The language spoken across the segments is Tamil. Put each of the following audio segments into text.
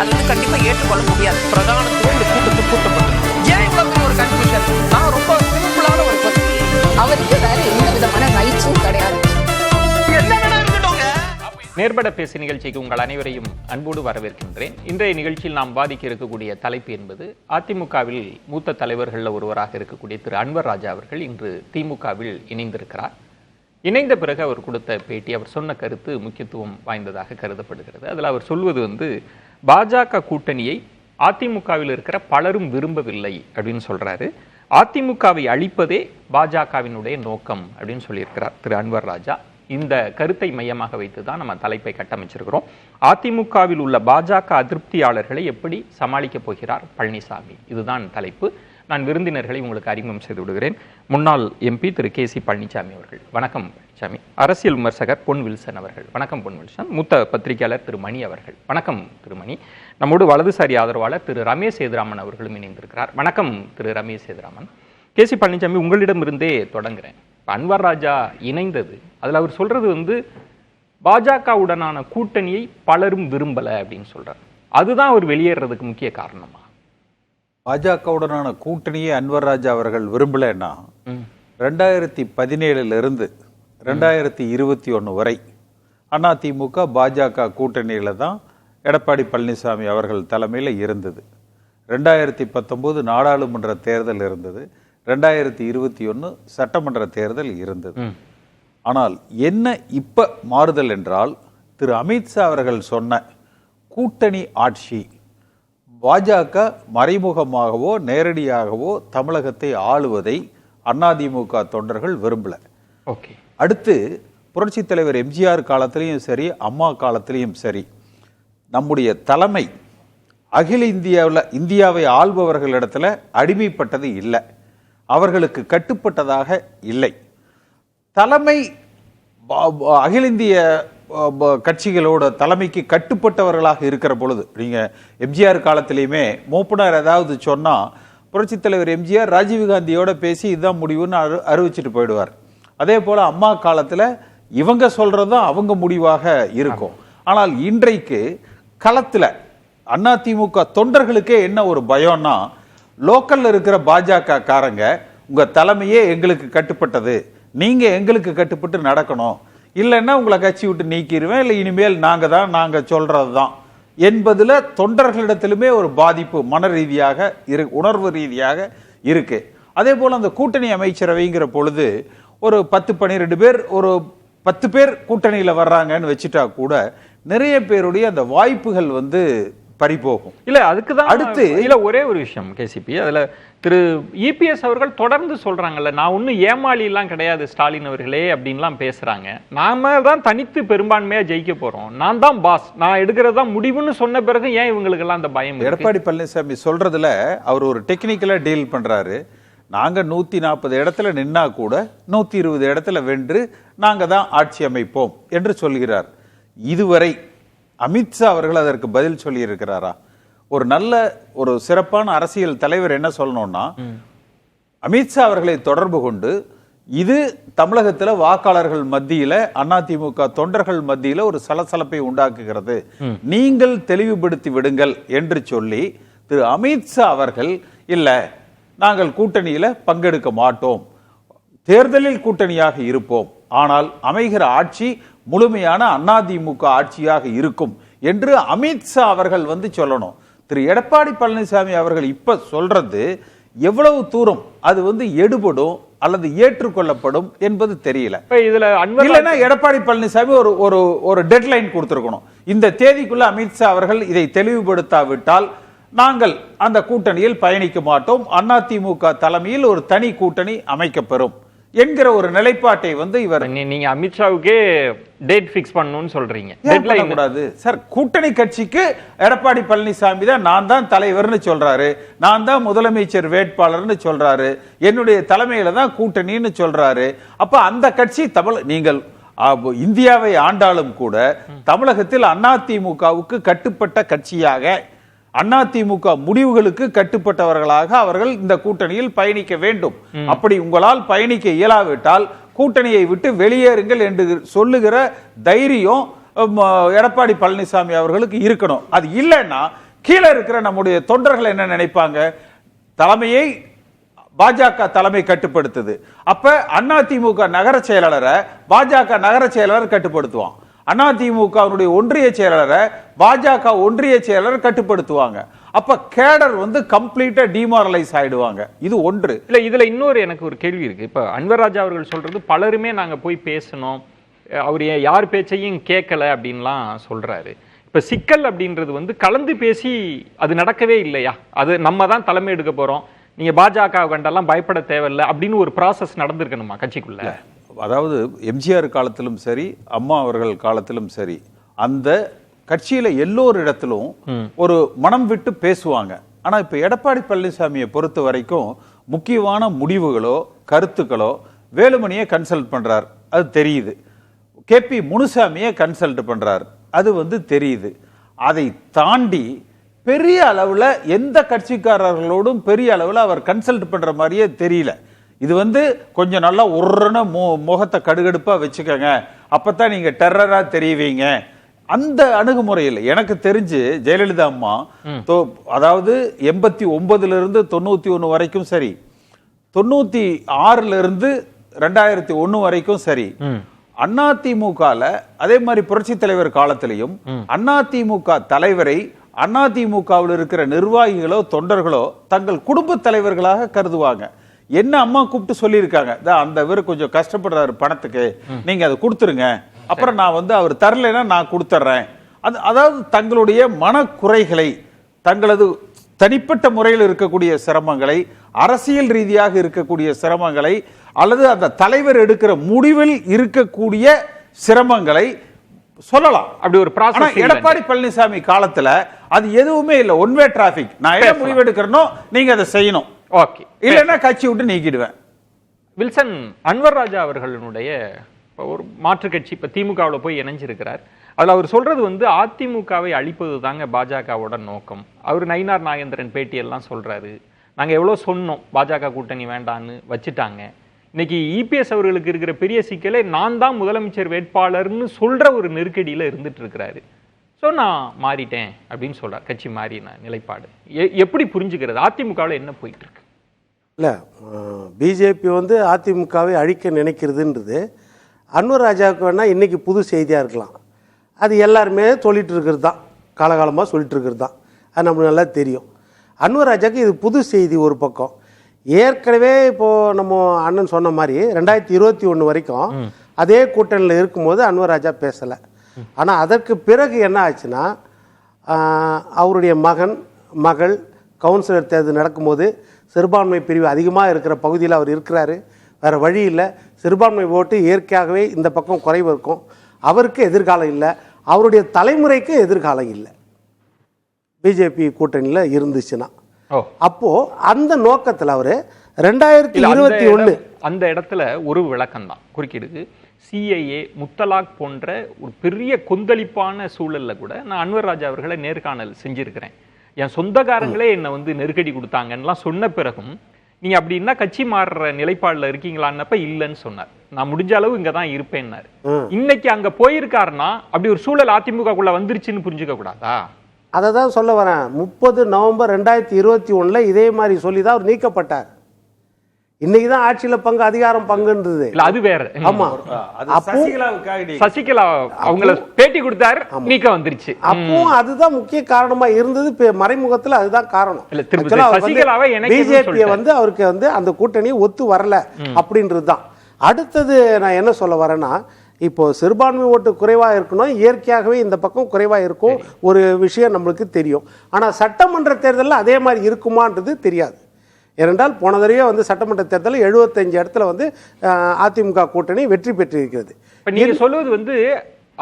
அது வந்து கண்டிப்பா ஏற்றுக்கொள்ள முடியாது. பிரதானத்துவம் இந்த கூட்டத்துக்கு கூட்டப்பட்டது. ஏன் இவ்வளவு பெரிய ஒரு கன்ஃபியூஷன்? நான் ரொம்ப சிம்பிளான ஒரு கொஸ்டின். அவருக்கு வேற எந்த விதமான ரைட்ஸும் கிடையாது. நேர்பட பேசி நிகழ்ச்சிக்கு உங்கள் அனைவரையும் அன்போடு வரவேற்கின்றேன். இன்றைய நிகழ்ச்சியில் நாம் பாதிக்க இருக்கக்கூடிய தலைப்பு என்பது அதிமுகவில் மூத்த தலைவர்களில் ஒருவராக இருக்கக்கூடிய திரு அன்வர் ராஜா அவர்கள் இன்று திமுகவில் இணைந்திருக்கிறார். இணைந்த பிறகு அவர் கொடுத்த பேட்டி, அவர் சொன்ன கருத்து முக்கியத்துவம் வாய்ந்ததாக கருதப்படுகிறது. அதில் அவர் சொல்வது பாஜக கூட்டணியை அதிமுகவில் இருக்கிற பலரும் விரும்பவில்லை அப்படின்னு சொல்றாரு. அதிமுகவை அழிப்பதே பாஜகவினுடைய நோக்கம் அப்படின்னு சொல்லியிருக்கிறார் திரு அன்வர் ராஜா. இந்த கருத்தை மையமாக வைத்து தான் நம்ம தலைப்பை கட்டமைச்சிருக்கிறோம். அதிமுகவில் உள்ள பாஜக அதிருப்தியாளர்களை எப்படி சமாளிக்க போகிறார் பழனிசாமி, இதுதான் தலைப்பு. நான் விருந்தினர்களை உங்களுக்கு அறிமுகம் செய்து விடுகிறேன். முன்னாள் எம்பி திரு கே.சி. பழனிசாமி அவர்கள், வணக்கம் பழனிசாமி. அரசியல் விமர்சகர் பொன் வில்சன் அவர்கள், வணக்கம் பொன் வில்சன். மூத்த பத்திரிகையாளர் திரு மணி அவர்கள், வணக்கம் திரு மணி. நம்மோடு வலதுசாரி ஆதரவாளர் திரு ரமேஷ் சேதுராமன் அவர்களும் இணைந்திருக்கிறார், வணக்கம் திரு ரமேஷ் சேதுராமன். கே.சி. பழனிசாமி, உங்களிடமிருந்தே தொடங்குறேன். அன்வர் ராஜா இணைந்தது, அதில் அவர் சொல்றது பாஜகவுடனான கூட்டணியை பலரும் விரும்பல அப்படின்னு சொல்றாரு. அதுதான் அவர் வெளியேறதுக்கு முக்கிய காரணமா? பாஜகவுடனான கூட்டணியை அன்வர் ராஜா அவர்கள் விரும்பலன்னா 2017 2021 வரை அதிமுக பாஜக கூட்டணியில தான் எடப்பாடி பழனிசாமி அவர்கள் தலைமையில் இருந்தது. 2019 நாடாளுமன்ற தேர்தல் இருந்தது, 2021 சட்டமன்ற தேர்தல் இருந்தது. ஆனால் என்ன இப்ப மாறுதல் என்றால், திரு அமித்ஷா அவர்கள் சொன்ன கூட்டணி ஆட்சி, பாஜக மறைமுகமாகவோ நேரடியாகவோ தமிழகத்தை ஆளுவதை அதிமுக தொண்டர்கள் விரும்பல. அடுத்து புரட்சி தலைவர் எம்ஜிஆர் காலத்திலையும் சரி, அம்மா காலத்திலையும் சரி, நம்முடைய தலைமை அகில இந்தியாவை ஆள்பவர்களிடத்துல அடிமைப்பட்டது இல்லை, அவர்களுக்கு கட்டுப்பட்டதாக இல்லை. தலைமை அகில இந்திய கட்சிகளோட தலைமைக்கு கட்டுப்பட்டவர்களாக இருக்கிற பொழுது, நீங்க எம்ஜிஆர் காலத்திலையுமே மூப்பனார் ஏதாவது சொன்னா புரட்சி தலைவர் எம்ஜிஆர் ராஜீவ்காந்தியோட பேசி இதுதான் முடிவுன்னு அறிவிச்சிட்டு போயிடுவார். அதே போல அம்மா காலத்துல இவங்க சொல்றதுதான் அவங்க முடிவாக இருக்கும். ஆனால் இன்றைக்கு களத்துல அதிமுக தொண்டர்களுக்கே என்ன ஒரு பயம்னா, லோக்கல்ல இருக்கிற பாஜக காரங்க உங்க தலைமையே எங்களுக்கு கட்டுப்பட்டது, நீங்க எங்களுக்கு கட்டுப்பட்டு நடக்கணும், இல்லைன்னா உங்களை கட்சி விட்டு நீக்கிடுவேன், இல்லை இனிமேல் நாங்க சொல்றதுதான் என்பதுல தொண்டர்களிடத்திலுமே ஒரு பாதிப்பு மன ரீதியாக உணர்வு ரீதியாக இருக்கு. அதே போல அந்த கூட்டணி அமைச்சரவைங்கிற பொழுது ஒரு 10-12 பேர், ஒரு 10 பேர் கூட்டணியில வர்றாங்கன்னு வச்சுட்டா கூட நிறைய பேருடைய அந்த வாய்ப்புகள் பறிபோகும். இல்ல அதுக்குதான் அடுத்து இல்ல ஒரே ஒரு விஷயம் கேசிபி, அதுல திரு இபிஎஸ் அவர்கள் தொடர்ந்து சொல்றாங்கல்ல, நான் ஒன்னும் ஏமாளி எல்லாம் கிடையாது ஸ்டாலின் அவர்களே அப்படின்லாம் பேசுறாங்க. நாம தான் தனித்து பெரும்பான்மையா ஜெயிக்க போறோம், நான் தான் பாஸ், நான் எடுக்கிறதா முடிவுன்னு சொன்ன பிறகு ஏன் இவங்களுக்கு எல்லாம் அந்த பயம்? எடப்பாடி பழனிசாமி சொல்றதுல அவர் ஒரு டெக்னிக்கலா டீல் பண்றாரு. நாங்க 140 இடத்துல நின்னா கூட 120 இடத்துல வென்று நாங்க தான் ஆட்சி அமைப்போம் என்று சொல்கிறார். இதுவரை அமித்ஷா அவர்கள் அதற்கு பதில் சொல்லி இருக்கிறாரா? ஒரு நல்ல ஒரு சிறப்பான அரசியல் தலைவர் என்ன சொல்லணும்னா, அமித்ஷா அவர்களை தொடர்பு கொண்டு இது தமிழகத்துல வாக்காளர்கள் மத்தியில அதிமுக தொண்டர்கள் மத்தியில ஒரு சலசலப்பை உண்டாக்குகிறது, நீங்கள் தெளிவுபடுத்தி விடுங்கள் என்று சொல்லி திரு அமித்ஷா அவர்கள் இல்ல நாங்கள் கூட்டணியில பங்கெடுக்க மாட்டோம், தேர்தலில் கூட்டணியாக இருப்போம், ஆனால் அமைகிற ஆட்சி முழுமையான அதிமுக ஆட்சியாக இருக்கும் என்று அமித்ஷா அவர்கள் சொல்லணும். திரு எடப்பாடி பழனிசாமி அவர்கள் இப்ப சொல்றது எவ்வளவு தூரம் அது எடுபடும் அல்லது ஏற்றுக்கொள்ளப்படும் என்பது தெரியல. இதுல இல்லைன்னா எடப்பாடி பழனிசாமி ஒரு டெட்லைன் கொடுத்திருக்கணும், இந்த தேதிக்குள்ள அமித்ஷா அவர்கள் இதை தெளிவுபடுத்தாவிட்டால் நாங்கள் அந்த கூட்டணியில் பயணிக்க மாட்டோம், அதிமுக தலைமையில் ஒரு தனி கூட்டணி அமைக்கப்பெறும் என்கிற ஒரு நிலைப்பாட்டை இவர். நீங்க அமித்ஷாவுக்கே டேட் ஃபிக்ஸ் பண்ணணும்னு சொல்றீங்க. டெட்லைன் கூடாது சார். கூட்டணி கட்சிக்கு எடப்பாடி பழனிசாமி தான் நான் தான் தலைவர்னு சொல்றாரு, நான் தான் முதலமைச்சர் வேட்பாளர்னு சொல்றாரு, என்னுடைய தலைமையில தான் கூட்டணின்னு சொல்றாரு. அப்ப அந்த கட்சி நீங்கள் இந்தியாவை ஆண்டாலும் கூட தமிழகத்தில் அதிமுகவுக்கு கட்டுப்பட்ட கட்சியாக, அதிமுக முடிவுகளுக்கு கட்டுப்பட்டவர்களாக அவர்கள் இந்த கூட்டணியில் பயணிக்க வேண்டும். அப்படி உங்களால் பயணிக்க இயலாவிட்டால் கூட்டணியை விட்டு வெளியேறுங்கள் என்று சொல்லுகிற தைரியம் எடப்பாடி பழனிசாமி அவர்களுக்கு இருக்கணும். அது இல்லைன்னா கீழே இருக்கிற நம்முடைய தொண்டர்கள் என்ன நினைப்பாங்க? தலைமையை பாஜக தலைமை கட்டுப்படுத்துது. அப்ப அதிமுக நகர செயலாளரை பாஜக நகர செயலாளர் கட்டுப்படுத்துவான். அதிமுகவுடைய ஒன்றிய செயலாளரை பாஜக ஒன்றிய செயலாளர் கட்டுப்படுத்துவாங்க. அப்ப கேடர் கம்ப்ளீட்டா டிமாரலைஸ் ஆயிடுவாங்க. இது ஒன்று. இல்ல இதுல இன்னொரு எனக்கு ஒரு கேள்வி இருக்கு. இப்ப அன்வர் ராஜா அவர்கள் சொல்றது பலருமே நாங்க போய் பேசணும், அவர் யார் பேச்சையும் கேட்கல அப்படின்லாம் சொல்றாரு. இப்ப சிக்கல் அப்படின்றது கலந்து பேசி அது நடக்கவே இல்லையா? அது நம்ம தான் தலைமை எடுக்க போறோம், நீங்க பாஜக கண்டெல்லாம் பயப்பட தேவையில்லை அப்படின்னு ஒரு ப்ராசஸ் நடந்திருக்கணுமா கட்சிக்குள்ள? அதாவது எம்ஜிஆர் காலத்திலும் சரி, அம்மா அவர்கள் காலத்திலும் சரி, அந்த கட்சியில எல்லோரிடத்திலும் ஒரு மனம் விட்டு பேசுவாங்க. ஆனா இப்ப எடப்பாடி பழனிசாமியை பொறுத்த வரைக்கும் முக்கியமான முடிவுகளோ கருத்துக்களோ வேலுமணியை கன்சல்ட் பண்றார், அது தெரியுது. கேபி முனுசாமியை கன்சல்ட் பண்றார், அது தெரியுது. அதை தாண்டி பெரிய அளவுல எந்த கட்சிக்காரர்களோடும் பெரிய அளவுல அவர் கன்சல்ட் பண்ற மாதிரியே தெரியல. இது கொஞ்சம் நல்லா உருன்னு முகத்தை கடுகடுப்பா வச்சுக்கோங்க, அப்பதான் நீங்க டெரரா தெரியுவீங்க, அந்த அணுகுமுறையில் எனக்கு தெரிஞ்சு ஜெயலலிதா அம்மா அதாவது 89 இருந்து 91 வரைக்கும் சரி, 96 இருந்து 2001 வரைக்கும் சரி, அதிமுகல அதே மாதிரி புரட்சி தலைவர் காலத்திலையும் அதிமுக தலைவரை அதிமுகவில் இருக்கிற நிர்வாகிகளோ தொண்டர்களோ தங்கள் குடும்ப தலைவர்களாக கருதுவாங்க. என்ன அம்மா கூப்பிட்டு சொல்லியிருக்காங்க, அந்த இவர் கொஞ்சம் கஷ்டப்படுறாரு பணத்துக்கு, நீங்க அதை கொடுத்துருங்க, அப்புறம் நான் அவர் தரலைன்னா நான் கொடுத்துட்றேன். அதாவது தங்களுடைய மனக்குறைகளை, தங்களது தனிப்பட்ட முறையில் இருக்கக்கூடிய சிரமங்களை, அரசியல் ரீதியாக இருக்கக்கூடிய சிரமங்களை, அல்லது அந்த தலைவர் எடுக்கிற முடிவில் இருக்கக்கூடிய சிரமங்களை சொல்லலாம். அப்படி ஒரு ப்ராசஸ் எடப்பாடி பழனிசாமி காலத்துல அது எதுவுமே இல்ல. ஒன்வே டிராபிக், நான் என்ன முடிவு எடுக்கிறனோ நீங்க அதை செய்யணும், ஓகே, இல்லைன்னா கட்சி விட்டு நீக்கிடுவேன். வில்சன், அன்வர் ராஜா அவர்களுடைய ஒரு மாற்று கட்சி இப்ப திமுகவில் போய் இணைஞ்சிருக்கிறார். அதுல அவர் சொல்றது அதிமுகவை அழிப்பது தாங்க பாஜகவோட நோக்கம். அவர் நயினார் நாகேந்திரன் பேட்டியெல்லாம் சொல்றாரு, நாங்க எவ்வளவு சொன்னோம் பாஜக கூட்டணி வேண்டான்னு, வச்சுட்டாங்க. இன்னைக்கு இபிஎஸ் அவர்களுக்கு இருக்கிற பெரிய சிக்கலே நான் தான் முதலமைச்சர் வேட்பாளர்னு சொல்ற ஒரு நெருக்கடியில இருந்துட்டு இருக்கிறாரு. ஸோ நான் மாறிட்டேன் அப்படின்னு சொல்றார், கட்சி மாறின நிலைப்பாடு. எப்படி புரிஞ்சுக்கிறது? அதிமுகவில் என்ன போயிட்டு இருக்கு? இல்லை, பிஜேபி அதிமுகவை அழிக்க நினைக்கிறதுன்றது அன்வர் ராஜாவுக்கு வேணால் இன்றைக்கி புது செய்தியாக இருக்கலாம். அது எல்லாருமே சொல்லிட்டு இருக்கிறது தான், காலகாலமாக சொல்லிட்டு இருக்கிறது தான், அது நம்மளுக்கு நல்லா தெரியும். அன்வர் ராஜாவுக்கு இது புது செய்தி ஒரு பக்கம். ஏற்கனவே இப்போது நம்ம அண்ணன் சொன்ன மாதிரி 2021 வரைக்கும் அதே கூட்டணியில் இருக்கும்போது அன்வர் ராஜா பேசலை. ஆனால் அதற்கு பிறகு என்ன ஆச்சுன்னா, அவருடைய மகள் கவுன்சிலர் தேர்தல் நடக்கும்போது சிறுபான்மை பிரிவு அதிகமாக இருக்கிற பகுதியில் அவர் இருக்கிறாரு, வேறு வழி இல்லை. சிறுபான்மை ஓட்டு இயற்கையாகவே இந்த பக்கம் குறைவு இருக்கும். அவருக்கு எதிர்காலம் இல்லை, அவருடைய தலைமுறைக்கு எதிர்காலம் இல்லை பிஜேபி கூட்டணியில் இருந்துச்சுன்னா. அப்போ அந்த நோக்கத்தில் அவர் 2021 அந்த இடத்துல ஒரு விளக்கம் தான் குறுக்கிடுது. சிஐஏ, முத்தலாக் போன்ற ஒரு பெரிய கொந்தளிப்பான சூழல்ல கூட நான் அன்வர் ராஜா அவர்களை நேர்காணல் செஞ்சிருக்கிறேன். என் சொந்தக்காரங்களே என்னை நெருக்கடி கொடுத்தாங்கலாம் சொன்ன பிறகும் நீங்க அப்படின்னா கட்சி மாறுற நிலைப்பாடுல இருக்கீங்களான்னப்ப இல்லைன்னு சொன்னார். நான் முடிஞ்ச அளவு இங்க தான் இருப்பேன்னாரு. இன்னைக்கு அங்க போயிருக்காருன்னா அப்படி ஒரு சூழல் அதிமுகக்குள்ள வந்துருச்சுன்னு புரிஞ்சுக்க கூடாதா? அதை தான் சொல்ல வரேன். 30 நவம்பர் 2021 இதே மாதிரி சொல்லி தான் அவர் நீக்கப்பட்டார். இன்னைக்கு தான் ஆட்சியில பங்கு, அதிகாரம் பங்குன்றது அது வேற. ஆமா, சசிகலா அவங்கள பேட்டி கொடுத்தாரு, நீக்க வந்துருச்சு. அப்போ அதுதான் முக்கிய காரணமா இருந்தது. மறைமுகத்துல அதுதான் காரணம். பிஜேபியை அவருக்கு அந்த கூட்டணியை ஒத்து வரல அப்படின்றது தான். அடுத்தது நான் என்ன சொல்ல வரேன்னா, இப்போ சிறுபான்மை ஓட்டு குறைவாக இருக்கணும், இயற்கையாகவே இந்த பக்கம் குறைவாக இருக்கும் ஒரு விஷயம் நம்மளுக்கு தெரியும். ஆனால் சட்டமன்ற தேர்தலில் அதே மாதிரி இருக்குமான்றது தெரியாது. ஏனென்றால் போன தடவை சட்டமன்ற தேர்தலில் 75 இடத்துல அதிமுக கூட்டணி வெற்றி பெற்றிருக்கிறது. இப்போ நீங்கள் சொல்லுவது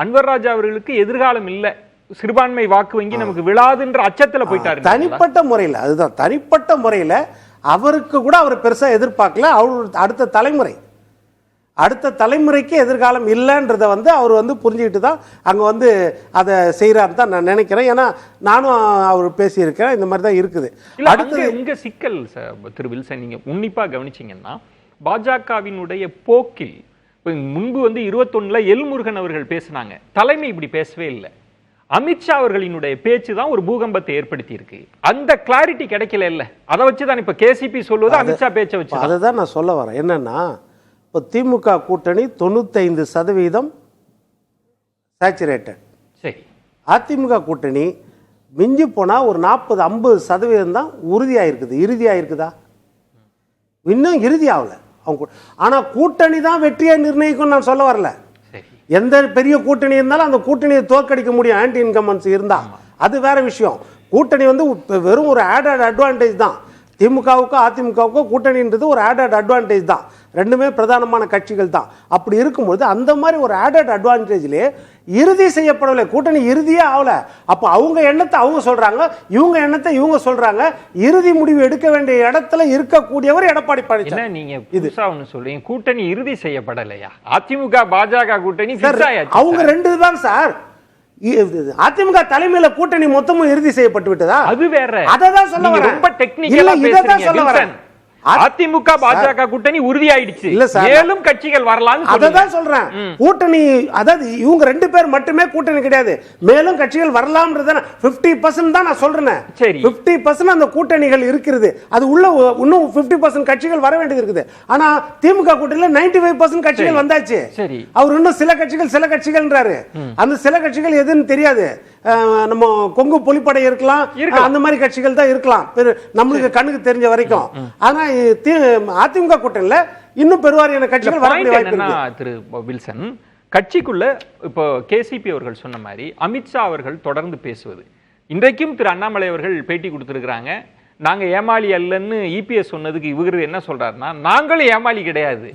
அன்வர் ராஜா அவர்களுக்கு எதிர்காலம் இல்லை, சிறுபான்மை வாக்கு வங்கி நமக்கு விழாதுன்ற அச்சத்தில் போயிட்டாரு. தனிப்பட்ட முறையில் அதுதான், தனிப்பட்ட முறையில் அவருக்கு கூட அவர் பெருசாக எதிர்பார்க்கல. அவர் அடுத்த தலைமுறைக்கு எதிர்காலம் இல்லைன்றதை அவர் புரிஞ்சுக்கிட்டு தான் அங்கே அதை செய்கிறாரு தான் நான் நினைக்கிறேன். ஏன்னா நானும் அவர் பேசியிருக்கிறேன், இந்த மாதிரி தான் இருக்குது. அடுத்தது இங்கே சிக்கல் திரு வில்சன், நீங்கள் உன்னிப்பாக கவனிச்சிங்கன்னா பாஜகவினுடைய போக்கில் முன்பு 21 எல் முருகன் அவர்கள் பேசினாங்க, தலைமை இப்படி பேசவே இல்லை. அமித்ஷா அவர்களினுடைய பேச்சு தான் ஒரு பூகம்பத்தை ஏற்படுத்தி இருக்கு. அந்த கிளாரிட்டி கிடைக்கல இல்ல, அதை வச்சுதான் இப்ப கேசிபி சொல்லுவது அமித்ஷா பேச்சை வச்சு. அதுதான் நான் சொல்ல வரேன். என்னன்னா இப்போ திமுக கூட்டணி 95% சேச்சுரேட்டட். சரி, அதிமுக கூட்டணி மிஞ்சி போனா ஒரு 40-50% தான் உறுதியாயிருக்குது. இறுதியாயிருக்குதா? இன்னும் இறுதி ஆகல அவங்க. ஆனா கூட்டணி தான் வெற்றியை நிர்ணயிக்கும் நான் சொல்ல வரல. எந்த பெரிய கூட்டணி இருந்தாலும் அந்த கூட்டணியை தோற்கடிக்க முடியும் ஆன்டி இன்கம்பன்சி இருந்தா. அது வேற விஷயம். கூட்டணி வந்து வெறும் ஒரு ஆடட் அட்வான்டேஜ் தான். திமுகவுக்கோ அதிமுகவுக்கோ கூட்டணின்றது ஒரு ஆடட் அட்வான்டேஜ் தான். ரெண்டுமே பிரதானமான கட்சிகள் தான். அப்படி இருக்கும்போது அந்த மாதிரி ஒரு ஆடட் அட்வான்டேஜ்லேயே இறுதி செய்யப்படவில்லை, கூட்டணி இறுதியே ஆகல. அப்போ அவங்க எண்ணத்தை அவங்க சொல்றாங்க, இவங்க எண்ணத்தை இவங்க சொல்றாங்க. இறுதி முடிவு எடுக்க வேண்டிய இடத்துல இருக்கக்கூடியவர் எடப்பாடி பழனிசாமி. நீங்க புதுசா ஒண்ணு சொல்றீங்க, கூட்டணி இறுதி செய்யப்படலையா? அதிமுக பாஜக கூட்டணி அவங்க ரெண்டு தான் சார். அதிமுக தலைமையில கூட்டணி மொத்தமும் இறுதி செய்யப்பட்டு விட்டதா? அது வேற. அததான் சொல்ல வரேன். ரொம்ப டெக்னிக்கலா பேசுறீங்க. அதிமுக பாஜக கூட்டணி உறுதியாயிடுச்சு, மேலும் கட்சிகள் வரலாம். அததான் சொல்றேன். கூட்டணி அதாவது இவங்க ரெண்டு பேர் மட்டுமே கூட்டணி கிடையாது, மேலும் கட்சிகள் வரலாம்ன்றத 50% தான் நான் சொல்றேன். சரி, 50% அந்த கூட்டணிகள் இருக்குது. அது உள்ள இன்னும் 50% கட்சிகள் வர வேண்டியது இருக்குது. ஆனா திமுக கூட்டணியில 95% கட்சிகள் வந்தாச்சு. சரி, அவர் இன்னும் சில கட்சிகள்ன்றாரு. அந்த சில கட்சிகள் எதுன்னு தெரியாது. நம்ம கொங்கு புலிப்படை இருக்கலாம், அந்த மாதிரி கட்சிகள் தான் இருக்கலாம் நம்மளுக்கு கண்ணுக்கு தெரிஞ்ச வரைக்கும். ஆனா அதிமுக கூட்டணியில இன்னும் பெருவாரியான கட்சிகள் வரக்கூடிய வாய்ப்பு இருக்கு. திரு வில்சன், கட்சிக்குள்ள இப்போ கேசிபி அவர்கள் சொன்ன மாதிரி அமித்ஷா அவர்கள் தொடர்ந்து பேசுவது, இன்றைக்கும் திரு அண்ணாமலை அவர்கள் பேட்டி கொடுத்திருக்கிறாங்க. நாங்க ஏமாளி அல்லன்னு இபிஎஸ் சொன்னதுக்கு இவரு என்ன சொல்றாருன்னா, நாங்களும் ஏமாளி கிடையாது,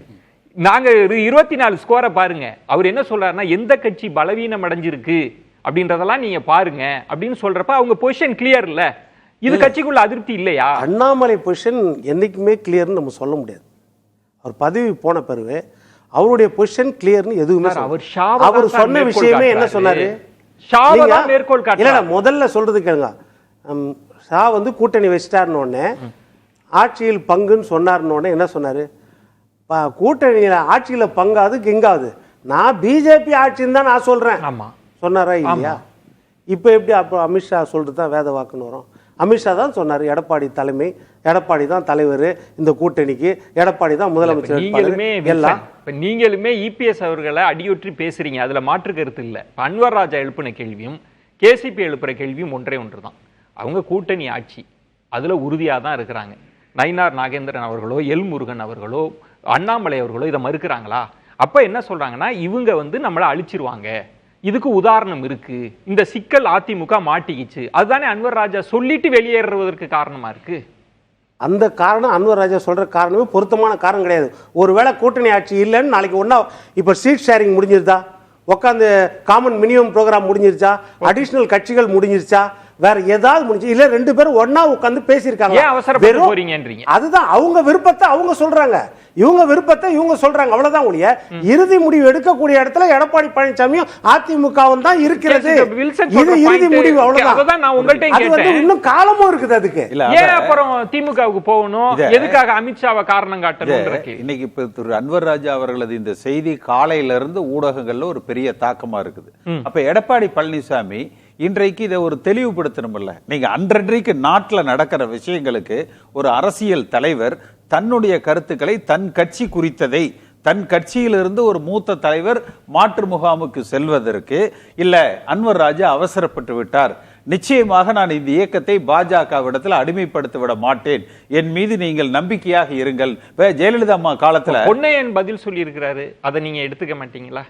நாங்க 24 ஸ்கோரை பாருங்க. அவர் என்ன சொல்றாருன்னா, எந்த கட்சி பலவீனம் அடைஞ்சிருக்கு அப்படின்றதெல்லாம் நீங்க பாருங்க அப்படின்னு சொல்றப்ப அவங்க பொசிஷன் கிளியர் இல்ல. இது கட்சிக்குள்ள அதிருப்தி இல்லையா? அண்ணாமலை பொசிஷன் என்னைக்குமே கிளியர்னு நம்ம சொல்ல முடியாது. அவர் பதவி போன பிறகு அவருடைய பொசிஷன் கிளியர்னு எதுவுமே அவர் சொன்ன விஷயமே என்ன சொன்னாரு? மேற்கோள் இல்ல முதல்ல சொல்றது கேளுங்க. ஷா வந்து கூட்டணி வச்சிட்டாருன்னு உடனே ஆட்சியில் பங்குன்னு சொன்னார்னு உடனே என்ன சொன்னாரு? கூட்டணியில ஆட்சியில பங்காது கிங்காது, நான் பிஜேபி ஆட்சின்னு தான் நான் சொல்றேன் சொன்னாரா இல்லையா? இப்ப எப்படி அப்போ அமித்ஷா சொல்றது தான் வேத வாக்குன்னு வரும்? அமித்ஷா தான் சொன்னார், எடப்பாடி தலைமை, எடப்பாடி தான் தலைவர், இந்த கூட்டணிக்கு எடப்பாடி தான் முதலமைச்சர். நீங்களுமே இபிஎஸ் அவர்களை அடியொற்றி பேசுறீங்க, அதுல மாற்று கருத்து இல்லை. அன்வர் ராஜா எழுப்பின கேள்வியும் கேசிபி எழுப்புற கேள்வியும் ஒன்றே ஒன்று தான். அவங்க கூட்டணி ஆட்சி அதுல உறுதியா தான் இருக்கிறாங்க. நயினார் நாகேந்திரன் அவர்களோ எல் முருகன் அவர்களோ அண்ணாமலை அவர்களோ இதை மறுக்கிறாங்களா? அப்ப என்ன சொல்றாங்கன்னா, இவங்க வந்து நம்மளை அழிச்சிருவாங்க, இதுக்கு உதாரணம் இருக்கு, இந்த சிக்கல் அதிமுக மாட்டிக்கிச்சு, அதுதானே அன்வர் ராஜா சொல்லிட்டு வெளியேறுவதற்கு காரணமா இருக்கு. அந்த காரணம் அன்வர் ராஜா சொல்ற காரணமே பொருத்தமான காரணம் கிடையாது. ஒருவேளை கூட்டணி ஆட்சி இல்லைன்னு நாளைக்கு ஒன்னா இப்ப சீட் ஷேரிங் முடிஞ்சிருதா, உட்காந்து காமன் மினிமம் ப்ரோக்ராம் முடிஞ்சிருச்சா, அடிஷனல் கட்சிகள் முடிஞ்சிருச்சா, வேற ஏதாவது முடிஞ்சு இல்ல ரெண்டு பேரும் ஒன்னா உட்காந்து பேசியிருக்காங்க. அதுதான் அவங்க விருப்பத்தை அவங்க சொல்றாங்க, இவங்க விருப்பத்தை இவங்க சொல்றாங்க, அவ்வளவுதான் ஒழிய இறுதி முடிவு எடுக்கக்கூடிய இடத்துல எடப்பாடி பழனிசாமியும் அதிமுகவும் தான் இருக்கிறது. இது இறுதி முடிவு, அவ்வளவுதான். அது வந்து இன்னும் காலமும் இருக்குது. அதுக்கு ஏன் அப்புறம் திமுகவுக்கு போகணும், எதுக்காக அமித்ஷாவை காரணம் காட்டணும்? இன்னைக்கு இப்ப திரு அன்வர் ராஜா அவர்களது இந்த செய்தி காலையில இருந்து ஊடகங்கள்ல ஒரு பெரிய தாக்கமா இருக்குது. அப்ப எடப்பாடி பழனிசாமி இன்றைக்கு இதை ஒரு தெளிவுபடுத்தணும்ல. நீங்க அன்றைக்கு நாட்டில் நடக்கிற விஷயங்களுக்கு ஒரு அரசியல் தலைவர் தன்னுடைய கருத்துக்களை, தன் கட்சி குறித்ததை, தன் கட்சியிலிருந்து ஒரு மூத்த தலைவர் மாற்று முகாமுக்கு செல்வதற்கு இல்ல அன்வர் ராஜா அவசரப்பட்டு விட்டார், நிச்சயமாக நான் இந்த இயக்கத்தை பாஜகவிடத்தில் அடிமைப்படுத்தி விட மாட்டேன், என் மீது நீங்கள் நம்பிக்கையாக இருங்கள். ஜெயலலிதா அம்மா காலத்துல பொன்னையன் பதில் சொல்லி இருக்கிறாரு, அதை நீங்க எடுத்துக்க மாட்டீங்களா?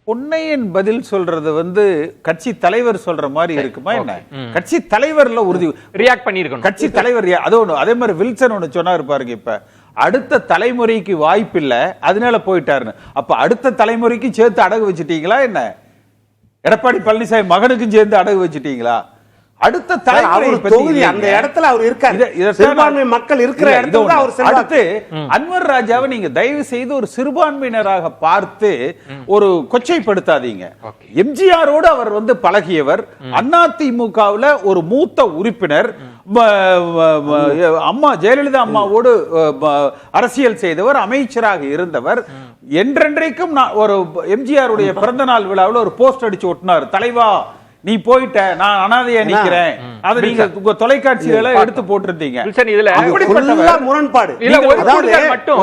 பொன்னையன் பதில் சொல்றது வந்து கட்சி தலைவர் சொல்ற மாதிரி இருக்குமா என்ன? கட்சி தலைவர்ல உறுதி ரியாக்ட் பண்ணிருக்கணும். கட்சி தலைவர் அது ஒண்ணு. அதே மாதிரி வில்சன் ஒண்ணு சொன்னாரு பாருங்க, இப்ப அடுத்த தலைமுறைக்கு வாய்ப்பு இல்ல அதனால போயிட்டாருன்னு. அப்ப அடுத்த தலைமுறைக்கு சேர்த்து அடகு வச்சுட்டீங்களா என்ன? எடப்பாடி பழனிசாமி மகனுக்கும் சேர்ந்து அடகு வச்சுட்டீங்களா? அடுத்த தலைமுறை அந்த இடத்துல அவர் இருக்காரு, சிறுபான்மை மக்கள் இருக்கிற இடத்துல அவர் செல்வாக்கு. அன்வர் ராஜாவை நீங்க தயவு செய்து ஒரு சிறுபான்மையினராக பார்த்து ஒரு கொச்சைப்படுத்தாதீங்க. எம்ஜிஆரோடு அவர் வந்து பழகியவர், அதிமுகவுல ஒரு மூத்த உறுப்பினர், அம்மா ஜெயலலிதா அம்மாவோடு அரசியல் செய்தவர், அமைச்சராக இருந்தவர். என்றென்றைக்கும் ஒரு எம்ஜிஆருடைய பிறந்த நாள் விழாவில் ஒரு போஸ்ட் அடிச்சு ஒட்டினார், தலைவா நீ போயிட்ட, நான் அனாதையா நிக்கிறேன். அதை நீங்க உங்க தொலைக்காட்சிகளை எடுத்து போட்டிருந்தீங்க. இதுல முரண்பாடு இல்ல, ஒரு கூடுதல் மட்டும்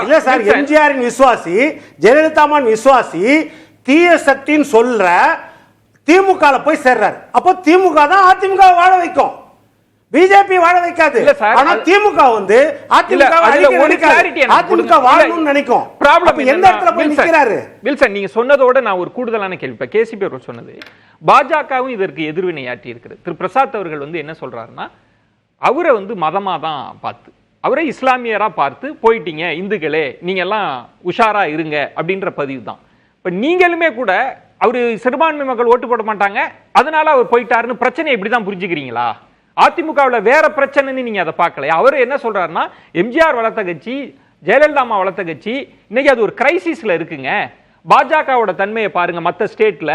இல்ல சார். எம்ஜிஆரின் விசுவாசி, ஜெயலலிதாவின் விசுவாசி, தீய சக்தின்னு சொல்ற திமுக போய் சேர்றாரு. அப்போ திமுக தான் அதிமுக வாழ வைக்கும், பிஜேபி வாழ வைக்காது. ஆனா திமுக வந்து அதிமுக வாழணும்னு நினைக்கும். ப்ராப்ளம் எந்த இடத்துல போய் நிக்கிறாரு? வில்சன், நீங்க சொன்னதோட நான் ஒரு கூடுதலான கேள்வி. கேசிபி அவர்கள் சொன்னது, பாஜகவும் இதற்கு எதிர்வினையாற்றி இருக்கிறது. திரு பிரசாத் அவர்கள் வந்து என்ன சொல்றாருன்னா, அவரை வந்து மதமா தான் பார்த்து, அவரை இஸ்லாமியரா பார்த்து போயிட்டீங்க இந்துக்களே, நீங்க எல்லாம் உஷாரா இருங்க அப்படின்ற பதிவு தான். இப்ப நீங்களுமே கூட அவரு சிறுபான்மை மக்கள் ஓட்டு போட மாட்டாங்க, அதனால அவர் போயிட்டாருன்னு பிரச்சனை இப்படிதான் புரிஞ்சுக்கிறீங்களா? அதிமுகவில் வேற பிரச்சனைன்னு நீங்க அதை பார்க்கல. அவர் என்ன சொல்றாருன்னா, எம்ஜிஆர் வளர்த்த கட்சி, ஜெயலலிதா அம்மா வளர்த்த கட்சி, இன்னைக்கு அது ஒரு கிரைசிஸ்ல இருக்குங்க. பாஜகவோட தன்மையை பாருங்க மத்த ஸ்டேட்ல.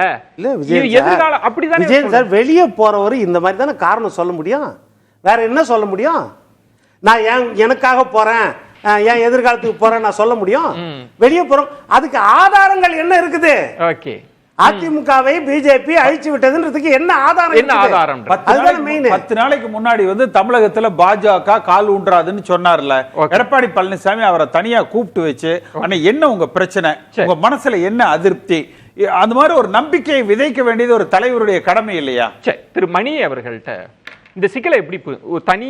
எதிர்காலம் அப்படிதான். விஜயன் சார் வெளியே போறவரு இந்த மாதிரி தானே காரணம் சொல்ல முடியும், வேற என்ன சொல்ல முடியும்? நான் எனக்காக போறேன், என் எதிர்காலத்துக்கு போறேன் நான் சொல்ல முடியும்? வெளியே போறோம், அதுக்கு ஆதாரங்கள் என்ன இருக்குது? ஓகே, அதிமுகவை பிஜேபி அழிச்சு விட்டதுன்றதுக்கு என்ன ஆதாரம்? என்ன ஆதாரம்? 10 நாளைக்கு முன்னாடி வந்து தமிழகத்துல பாஜக கால் ஊன்றாதுன்னு சொன்னார்ல எடப்பாடி பழனிசாமி, அவரை தனியா கூப்பிட்டு வச்சு, அண்ணா என்ன உங்க பிரச்சனை, உங்க மனசுல என்ன அதிருப்தி, அந்த மாதிரி ஒரு நம்பிக்கையை விதைக்க வேண்டியது ஒரு தலைவருடைய கடமை இல்லையா? திரு மணி அவர்கள்ட்ட இந்த சிக்கலை எப்படி ஒரு தனி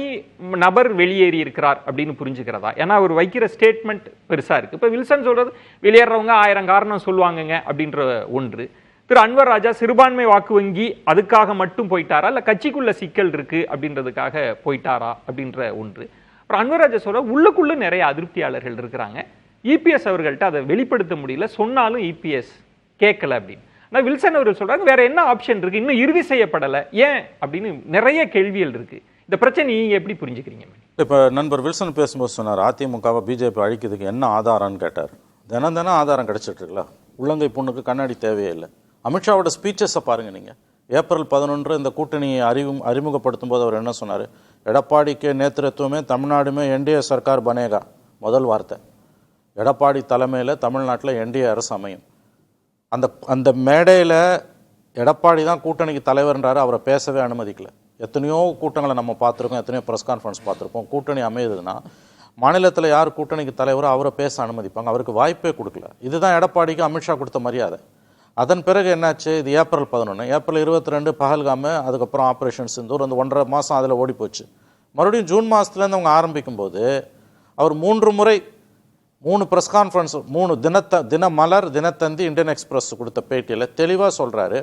நபர் வெளியேறி இருக்கிறார் அப்படின்னு புரிஞ்சுக்கிறதா? ஏன்னா அவர் வைக்கிற ஸ்டேட்மெண்ட் பெருசா இருக்கு. இப்ப வில்சன் சொல்றது வெளியேறவங்க 1000 காரணம் சொல்லுவாங்கங்க அப்படின்ற ஒன்று. திரு அன்வர் ராஜா சிறுபான்மை வாக்கு வங்கி அதுக்காக மட்டும் போயிட்டாரா, இல்ல கட்சிக்குள்ள சிக்கல் இருக்கு அப்படின்றதுக்காக போயிட்டாரா அப்படின்ற ஒன்று. அப்புறம் அன்வர் ராஜா சொல்ற உள்ளுக்குள்ள நிறைய அதிருப்தியாளர்கள் இருக்கிறாங்க, இபிஎஸ் அவர்கள்ட்ட அதை வெளிப்படுத்த முடியல, சொன்னாலும் இபிஎஸ் கேட்கல அப்படின்னு. ஆனால் வில்சன் அவர்கள் சொல்றாங்க வேற என்ன ஆப்ஷன் இருக்கு, இன்னும் இறுதி செய்யப்படலை ஏன் அப்படின்னு நிறைய கேள்விகள் இருக்கு. இந்த பிரச்சனை நீங்க எப்படி புரிஞ்சுக்கிறீங்க? இப்போ நண்பர் வில்சன் பேசும்போது சொன்னார், அதிமுகவை பிஜேபி அழிக்கிறதுக்கு என்ன ஆதாரம்னு கேட்டார். தினம் ஆதாரம் கிடைச்சிட்டு இருக்குல்ல. உள்ளங்கை பொண்ணுக்கு கண்ணாடி தேவையே இல்லை. அமித்ஷாவோட ஸ்பீச்சஸை பாருங்க நீங்க. ஏப்ரல் 11 இந்த கூட்டணியை அறிமுகப்படுத்தும் போது அவர் என்ன சொன்னார்? எடப்பாடிக்கு நேத்திரத்துவமே தமிழ்நாடுமே என்டிஏ சர்க்கார் பனேகா. முதல் வார்த்தை, எடப்பாடி தலைமையில் தமிழ்நாட்டில் என்டிஏ அரசு அமையும். அந்த மேடையில் எடப்பாடி தான் கூட்டணிக்கு தலைவர்ன்றாரு, அவரை பேசவே அனுமதிக்கல. எத்தனையோ கூட்டங்களை நம்ம பார்த்துருக்கோம், எத்தனையோ ப்ரெஸ் கான்ஃபரன்ஸ் பார்த்துருப்போம். கூட்டணி அமையுதுன்னா மாநிலத்தில் யார் கூட்டணிக்கு தலைவரோ அவரை பேச அனுமதிப்பாங்க, அவருக்கு வாய்ப்பே கொடுக்கல. இதுதான் எடப்பாடிக்கு அமித்ஷா கொடுத்த மரியாதை. அதன் பிறகு என்னாச்சு? இது ஏப்ரல் 11, ஏப்ரல் 22 பஹல்காமு, அதுக்கப்புறம் ஆப்ரேஷன் சிந்தூர், அந்த 1.5 மாதம் அதில் ஓடி போச்சு. மறுபடியும் ஜூன் மாதத்துலேருந்து அவங்க ஆரம்பிக்கும்போது அவர் 3 முறை 3 press conference, 3 Dinamalar, Dinathanthi, Indian express கொடுத்த பேட்டியில் தெளிவாக சொல்கிறாரு,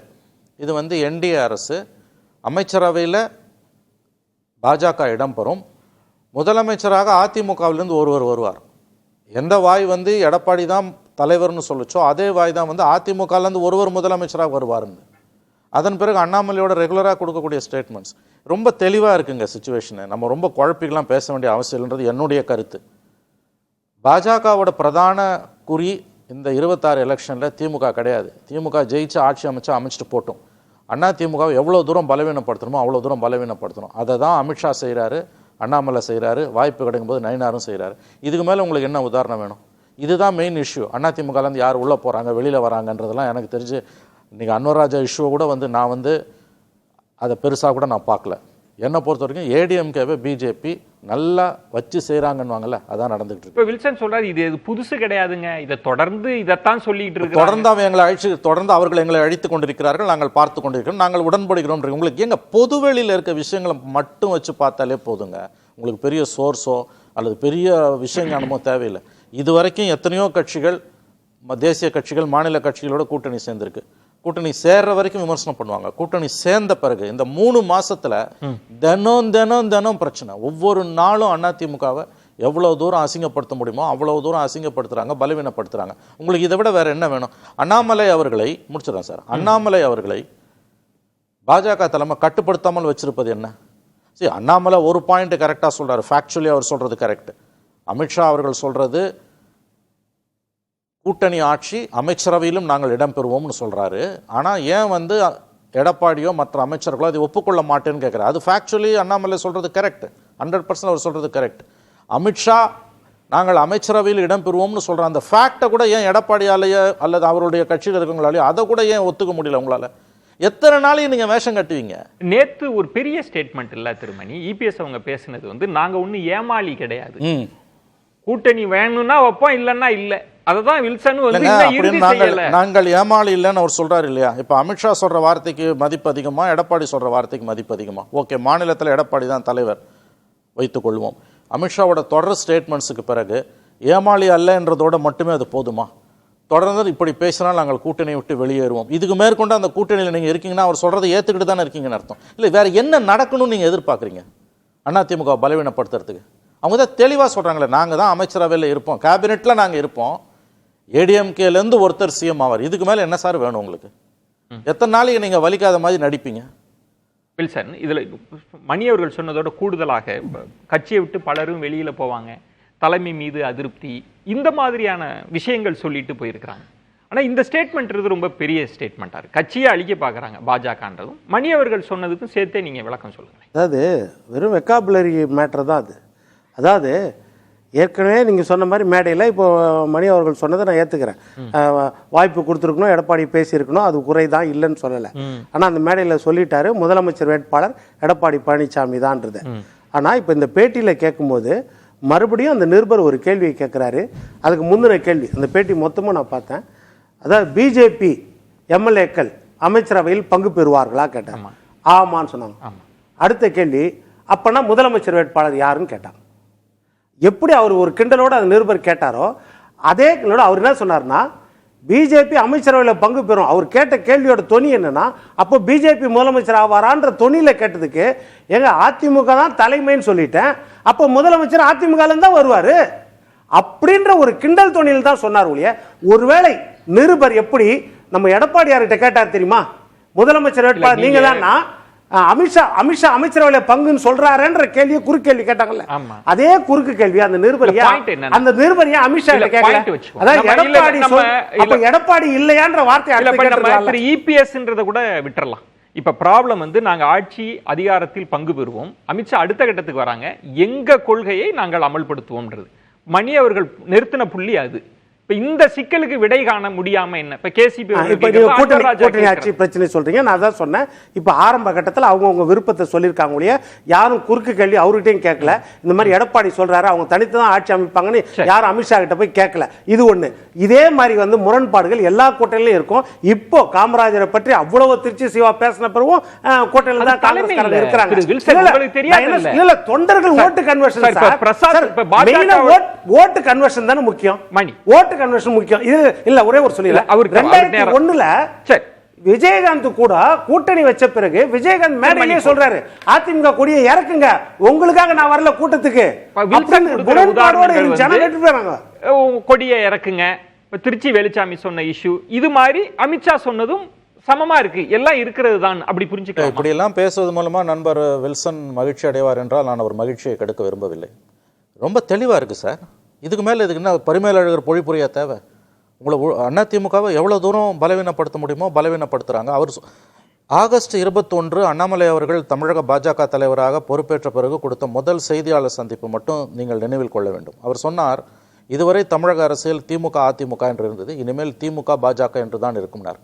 இது வந்து என்டிஏ அரசு, அமைச்சரவையில் பாஜக இடம்பெறும், முதலமைச்சராக அதிமுகவிலிருந்து ஒருவர் வருவார். எந்த வாய் வந்து எடப்பாடி தான் தலைவர்னு சொல்லிச்சோ அதே வாய் தான் வந்து அதிமுகலேருந்து ஒருவர் முதலமைச்சராக வருவாருன்னு. அதன் பிறகு அண்ணாமலையோட ரெகுலராக கொடுக்கக்கூடிய ஸ்டேட்மெண்ட்ஸ் ரொம்ப தெளிவாக இருக்குங்க சிச்சுவேஷனை. நம்ம ரொம்ப குழப்பிக்கலாம் பேச வேண்டிய அவசியம் இல்லைன்றது என்னுடைய கருத்து. பாஜகவோட பிரதான குறி இந்த 26 எலெக்ஷனில் திமுக கிடையாது. திமுக ஜெயிச்சு ஆட்சி அமைச்சிட்டு போட்டோம். அண்ணா திமுகவை எவ்வளோ தூரம் பலவீனப்படுத்தணுமோ அவ்வளோ தூரம் பலவீனப்படுத்தணும். அதை தான் அமித்ஷா செய்கிறாரு, அண்ணாமலை செய்கிறாரு, வாய்ப்பு கிடைக்கும் போது நயினாரும் செய்கிறாரு. இதுக்கு மேலே உங்களுக்கு என்ன உதாரணம் வேணும்? இதுதான் மெயின் இஷ்யூ. அண்ணா திமுகலேருந்து யார் உள்ளே போகிறாங்க வெளியில் வராங்கன்றதெல்லாம் எனக்கு தெரிஞ்சு இன்றைக்கி அன்வர் ராஜா இஷ்யூவை கூட வந்து நான் வந்து அதை பெருசாக கூட நான் பார்க்கல. என்னை பொறுத்த வரைக்கும் ஏடிஎம்கேவை பிஜேபி நல்லா வச்சு செய்கிறாங்கன்னு அதான் நடந்துகிட்டு இருக்கு. இப்போ வில்சன் சொல்றாரு இது புதுசு கிடையாதுங்க, இதை தொடர்ந்து இதைத்தான் சொல்லிட்டு இருக்கு. தொடர்ந்து அவர்கள் எங்களை அழித்து கொண்டிருக்கிறார்கள், நாங்கள் பார்த்து கொண்டிருக்கிறோம், நாங்கள் உடன்படுகிறோம். உங்களுக்கு எங்க பொதுவெளியில் இருக்க விஷயங்களை மட்டும் வச்சு பார்த்தாலே போதுங்க. உங்களுக்கு பெரிய சோர்ஸோ அல்லது பெரிய விஷயஞானமோ தேவையில்லை. இதுவரைக்கும் எத்தனையோ கட்சிகள், தேசிய கட்சிகள், மாநில கட்சிகளோட கூட்டணி சேர்ந்திருக்கு. கூட்டணி சேர்ற வரைக்கும் விமர்சனம் பண்ணுவாங்க. கூட்டணி சேர்ந்த பிறகு இந்த 3 மாசத்துல தினம் பிரச்சனை. ஒவ்வொரு நாளும் அதிமுகவை எவ்வளவு தூரம் அசிங்கப்படுத்த முடியுமோ அவ்வளவு தூரம் அசிங்கப்படுத்துறாங்க, பலவீனப்படுத்துறாங்க. உங்களுக்கு இதை விட வேற என்ன வேணும்? அண்ணாமலை அவர்களை முடிச்சிடறேன் சார். அண்ணாமலை அவர்களை பாஜக தலைமை கட்டுப்படுத்தாமல் வச்சிருப்பது என்ன? சரி, அண்ணாமலை ஒரு பாயிண்ட் கரெக்டா சொல்றாரு, ஃபேக்சுவலி அவர் சொல்றது கரெக்ட். அமித்ஷா அவர்கள் சொல்றது கூட்டணி ஆட்சி அமைச்சரவையிலும் நாங்கள் இடம்பெறுவோம்னு சொல்றாரு. ஆனால் ஏன் வந்து எடப்பாடியோ மற்ற அமைச்சர்களோ அதை ஒப்புக்கொள்ள மாட்டேன்னு கேட்குறாரு. அது ஃபேக்சுவலி அண்ணாமலை சொல்றது கரெக்ட், 100% அவர் சொல்றது கரெக்ட். அமித்ஷா நாங்கள் அமைச்சரவையில் இடம்பெறுவோம்னு சொல்ற அந்த ஃபேக்டை கூட ஏன் எடப்பாடியாலேயோ அல்லது அவருடைய கட்சியில் இருக்கிறவங்களாலேயோ அதை கூட ஏன் ஒத்துக்க முடியல உங்களால்? எத்தனை நாளைக்கு நீங்க வேஷம் கட்டுவீங்க? நேத்து ஒரு பெரிய ஸ்டேட்மெண்ட் இல்ல திருமணி, இபிஎஸ் அவங்க பேசினது வந்து நாங்க ஒன்னும் ஏமாளி கிடையாது, கூட்டணி வேணும்னா வைப்போம் இல்லன்னா இல்ல. அததான் வில்சன் வந்து இறுதி செய்யல. நாங்கள் ஏமாளி இல்லைன்னு அவர் சொல்றாரு இல்லையா? இப்ப அமித்ஷா சொல்ற வார்த்தைக்கு மதிப்பு அதிகமா, எடப்பாடி சொல்ற வார்த்தைக்கு மதிப்பு அதிகமா? ஓகே, மாநிலத்தில் எடப்பாடி தான் தலைவர் வைத்துக் கொள்வோம். அமித்ஷாவோட தொடர் ஸ்டேட்மெண்ட்ஸுக்கு பிறகு ஏமாளி அல்ல என்றதோட மட்டுமே அது போதுமா? தொடர்ந்து இப்படி பேசினால் நாங்கள் கூட்டணியை விட்டு வெளியேறுவோம், இதுக்கு மேற்கொண்டு அந்த கூட்டணியில் நீங்க இருக்கீங்கன்னா அவர் சொல்றதை ஏத்துக்கிட்டு தானே இருக்கீங்கன்னு அர்த்தம். இல்லை, வேற என்ன நடக்கணும்னு நீங்க எதிர்பார்க்குறீங்க அதிமுக பலவீனப்படுத்துறதுக்கு? அவங்க தான் தெளிவாக சொல்றாங்களே, நாங்கள் தான் அமைச்சரவையில் இருப்போம், கேபினெட்டில் நாங்கள் இருப்போம், ஏடிஎம்கேலேருந்து ஒருத்தர் சிஎம் ஆவார், இதுக்கு மேலே என்ன சார் வேணும் உங்களுக்கு? எத்தனை நாளைக்கு நீங்கள் வலிக்காத மாதிரி நடிப்பீங்க? வில்சன், இதில் மணி அவர்கள் சொன்னதோட கூடுதலாக கட்சியை விட்டு பலரும் வெளியில் போவாங்க, தலைமை மீது அதிருப்தி, இந்த மாதிரியான விஷயங்கள் சொல்லிட்டு போயிருக்கிறாங்க. ஆனால் இந்த ஸ்டேட்மெண்ட் ரொம்ப பெரிய ஸ்டேட்மெண்ட்டாக இருக்குது. கட்சியை அழிக்க பார்க்குறாங்க பாஜகன்றதும் மணி அவர்கள் சொன்னதுக்கும் சேர்த்தே நீங்கள் விளக்கம் சொல்லுங்கள். அதாவது வெறும் வெக்காபுலரி மேட்டர் தான் அது. அதாவது ஏற்கனவே நீங்கள் சொன்ன மாதிரி மேடையில் இப்போ மணி அவர்கள் சொன்னதை நான் ஏற்றுக்கிறேன். வாய்ப்பு கொடுத்துருக்கணும், எடப்பாடி பேசியிருக்கணும், அது குறை தான், இல்லைன்னு சொல்லலை. ஆனால் அந்த மேடையில் சொல்லிட்டாரு முதலமைச்சர் வேட்பாளர் எடப்பாடி பழனிசாமி தான்றது. ஆனால் இப்போ இந்த பேட்டியில் கேட்கும்போது மறுபடியும் அந்த நிருபர் ஒரு கேள்வியை கேட்குறாரு. அதுக்கு முந்தின கேள்வி அந்த பேட்டி மொத்தமாக நான் பார்த்தேன். அதாவது பிஜேபி எம்எல்ஏக்கள் அமைச்சரவையில் பங்கு பெறுவார்களா கேட்டாங்க. ஆமான்னு சொன்னாங்க. அடுத்த கேள்வி, அப்போனா முதலமைச்சர் வேட்பாளர் யாருன்னு கேட்டாங்க. எப்படி அவர் ஒரு கிண்டலோடு அந்த நிருபர் கேட்டாரோ அதே கிண்டலோட அவர் என்ன சொன்னார்னா, பிஜேபி அமைச்சரவையில் பங்கு பெறும். அவர் கேட்ட கேள்வியோட தொனி என்னன்னா, அப்போ பிஜேபி முதலமைச்சர் ஆவாரான்ற தொனியில் கேட்டதுக்கு, எங்க அதிமுக தான் தலைமைன்னு சொல்லிட்டேன், அப்போ முதலமைச்சர் அதிமுகலேருந்து தான் வருவார் அப்படின்ற ஒரு கிண்டல் தொனியில் தான் சொன்னார் ஒழிய, ஒருவேளை நிருபர் எப்படி நம்ம எடப்பாடியார்கிட்ட கேட்டார் தெரியுமா, முதலமைச்சர் வேட்பாளர் நீங்க தான், அமித்ஷா அமைச்சரவையில் பங்குன்னு சொல்றாருன்ற கேள்வியை குறுக்கேள்வி கேட்டாங்கல்ல, அதே குறுக்கு கேள்வி அந்த நிருபர் அமித்ஷா கேட்கல. அதாவது எடப்பாடி இல்லையான்ற வார்த்தை இபிஎஸ்ன்றத கூட விட்டுறலாம். இப்ப ப்ராப்ளம் வந்து நாங்க ஆட்சி அதிகாரத்தில் பங்கு பெறுவோம், அமித்ஷா அடுத்த கட்டத்துக்கு வராங்க, எங்க கொள்கையை நாங்கள் அமல்படுத்துவோம்ன்றது மணி அவர்கள் நிறுத்தின புள்ளி அது. இப்ப இந்த சிக்கலுக்கு விடை காண முடியாம என்ன இப்ப கேசிபி கூட்டணி ஆட்சி பிரச்சனை சொல்றீங்க. நான் தான் சொன்னேன், இப்ப ஆரம்ப கட்டத்தில் அவங்க விருப்பத்தை சொல்லியிருக்காங்க ஒழிய யாரும் குறுக்கு கேள்வி அவர்கிட்டையும் கேட்கல. இந்த மாதிரி எடப்பாடி சொல்றாரு அவங்க தனித்து தான் ஆட்சி அமைப்பாங்கன்னு யாரும் அமித்ஷா கிட்ட போய் கேட்கல. இது ஒண்ணு. இதே மாதிரி வந்து முரண்பாடுகள் எல்லா கூட்டணியிலும் இருக்கும். இப்போ காமராஜரை பற்றி அவ்வளவு திருச்சி சிவா பேசின பிறகும் கூட்டணியில் தான் காங்கிரஸ்காரங்க இருக்கிறாங்க. இல்ல, தொண்டர்கள் ஓட்டு கன்வர்ஷன், ஓட்டு கன்வர்ஷன் தானே முக்கியம். ஓட்டு கன்வர்ஷன் முக்கியம். இது இல்ல, ஒரே ஒரு சொல்லல, 2001ல விஜயகாந்த் கூட கூட்டணி வச்ச பிறகு விஜயகாந்த் மேடையிலே சொல்றாரு, அதிமுக கொடியை இறக்குங்க, உங்களுக்காக நான் வரல கூட்டத்துக்கு, கொடியை இறக்குங்க. திருச்சி வேலுச்சாமி சொன்ன இஷ்யூ இது மாதிரி அமித்ஷா சொன்னதும் சமமா இருக்கு, எல்லாம் இருக்கிறது தான், அப்படி புரிஞ்சுக்க. இப்படி எல்லாம் பேசுவது மூலமா நண்பர் வில்சன் மகிழ்ச்சி அடைவார் என்றால் நான் அவர் மகிழ்ச்சியை கெடுக்க விரும்பவில்லை. ரொம்ப தெளிவா இருக்கு சார். இதுக்கு மேலே இதுக்கு என்ன பரிமேலழகர் பொழிப்புரையா தேவை? உங்களை அதிமுகவை எவ்வளோ தூரம் பலவீனப்படுத்த முடியுமோ பலவீனப்படுத்துகிறாங்க. அவர் ஆகஸ்ட் 21 அண்ணாமலை அவர்கள் தமிழக பாஜக தலைவராக பொறுப்பேற்ற பிறகு கொடுத்த முதல் செய்தியாளர் சந்திப்பு மட்டும் நீங்கள் நினைவில் கொள்ள வேண்டும். அவர் சொன்னார், இதுவரை தமிழக அரசியல் திமுக அதிமுக என்று இருந்தது, இனிமேல் திமுக பாஜக என்று தான் இருக்கும்னார்.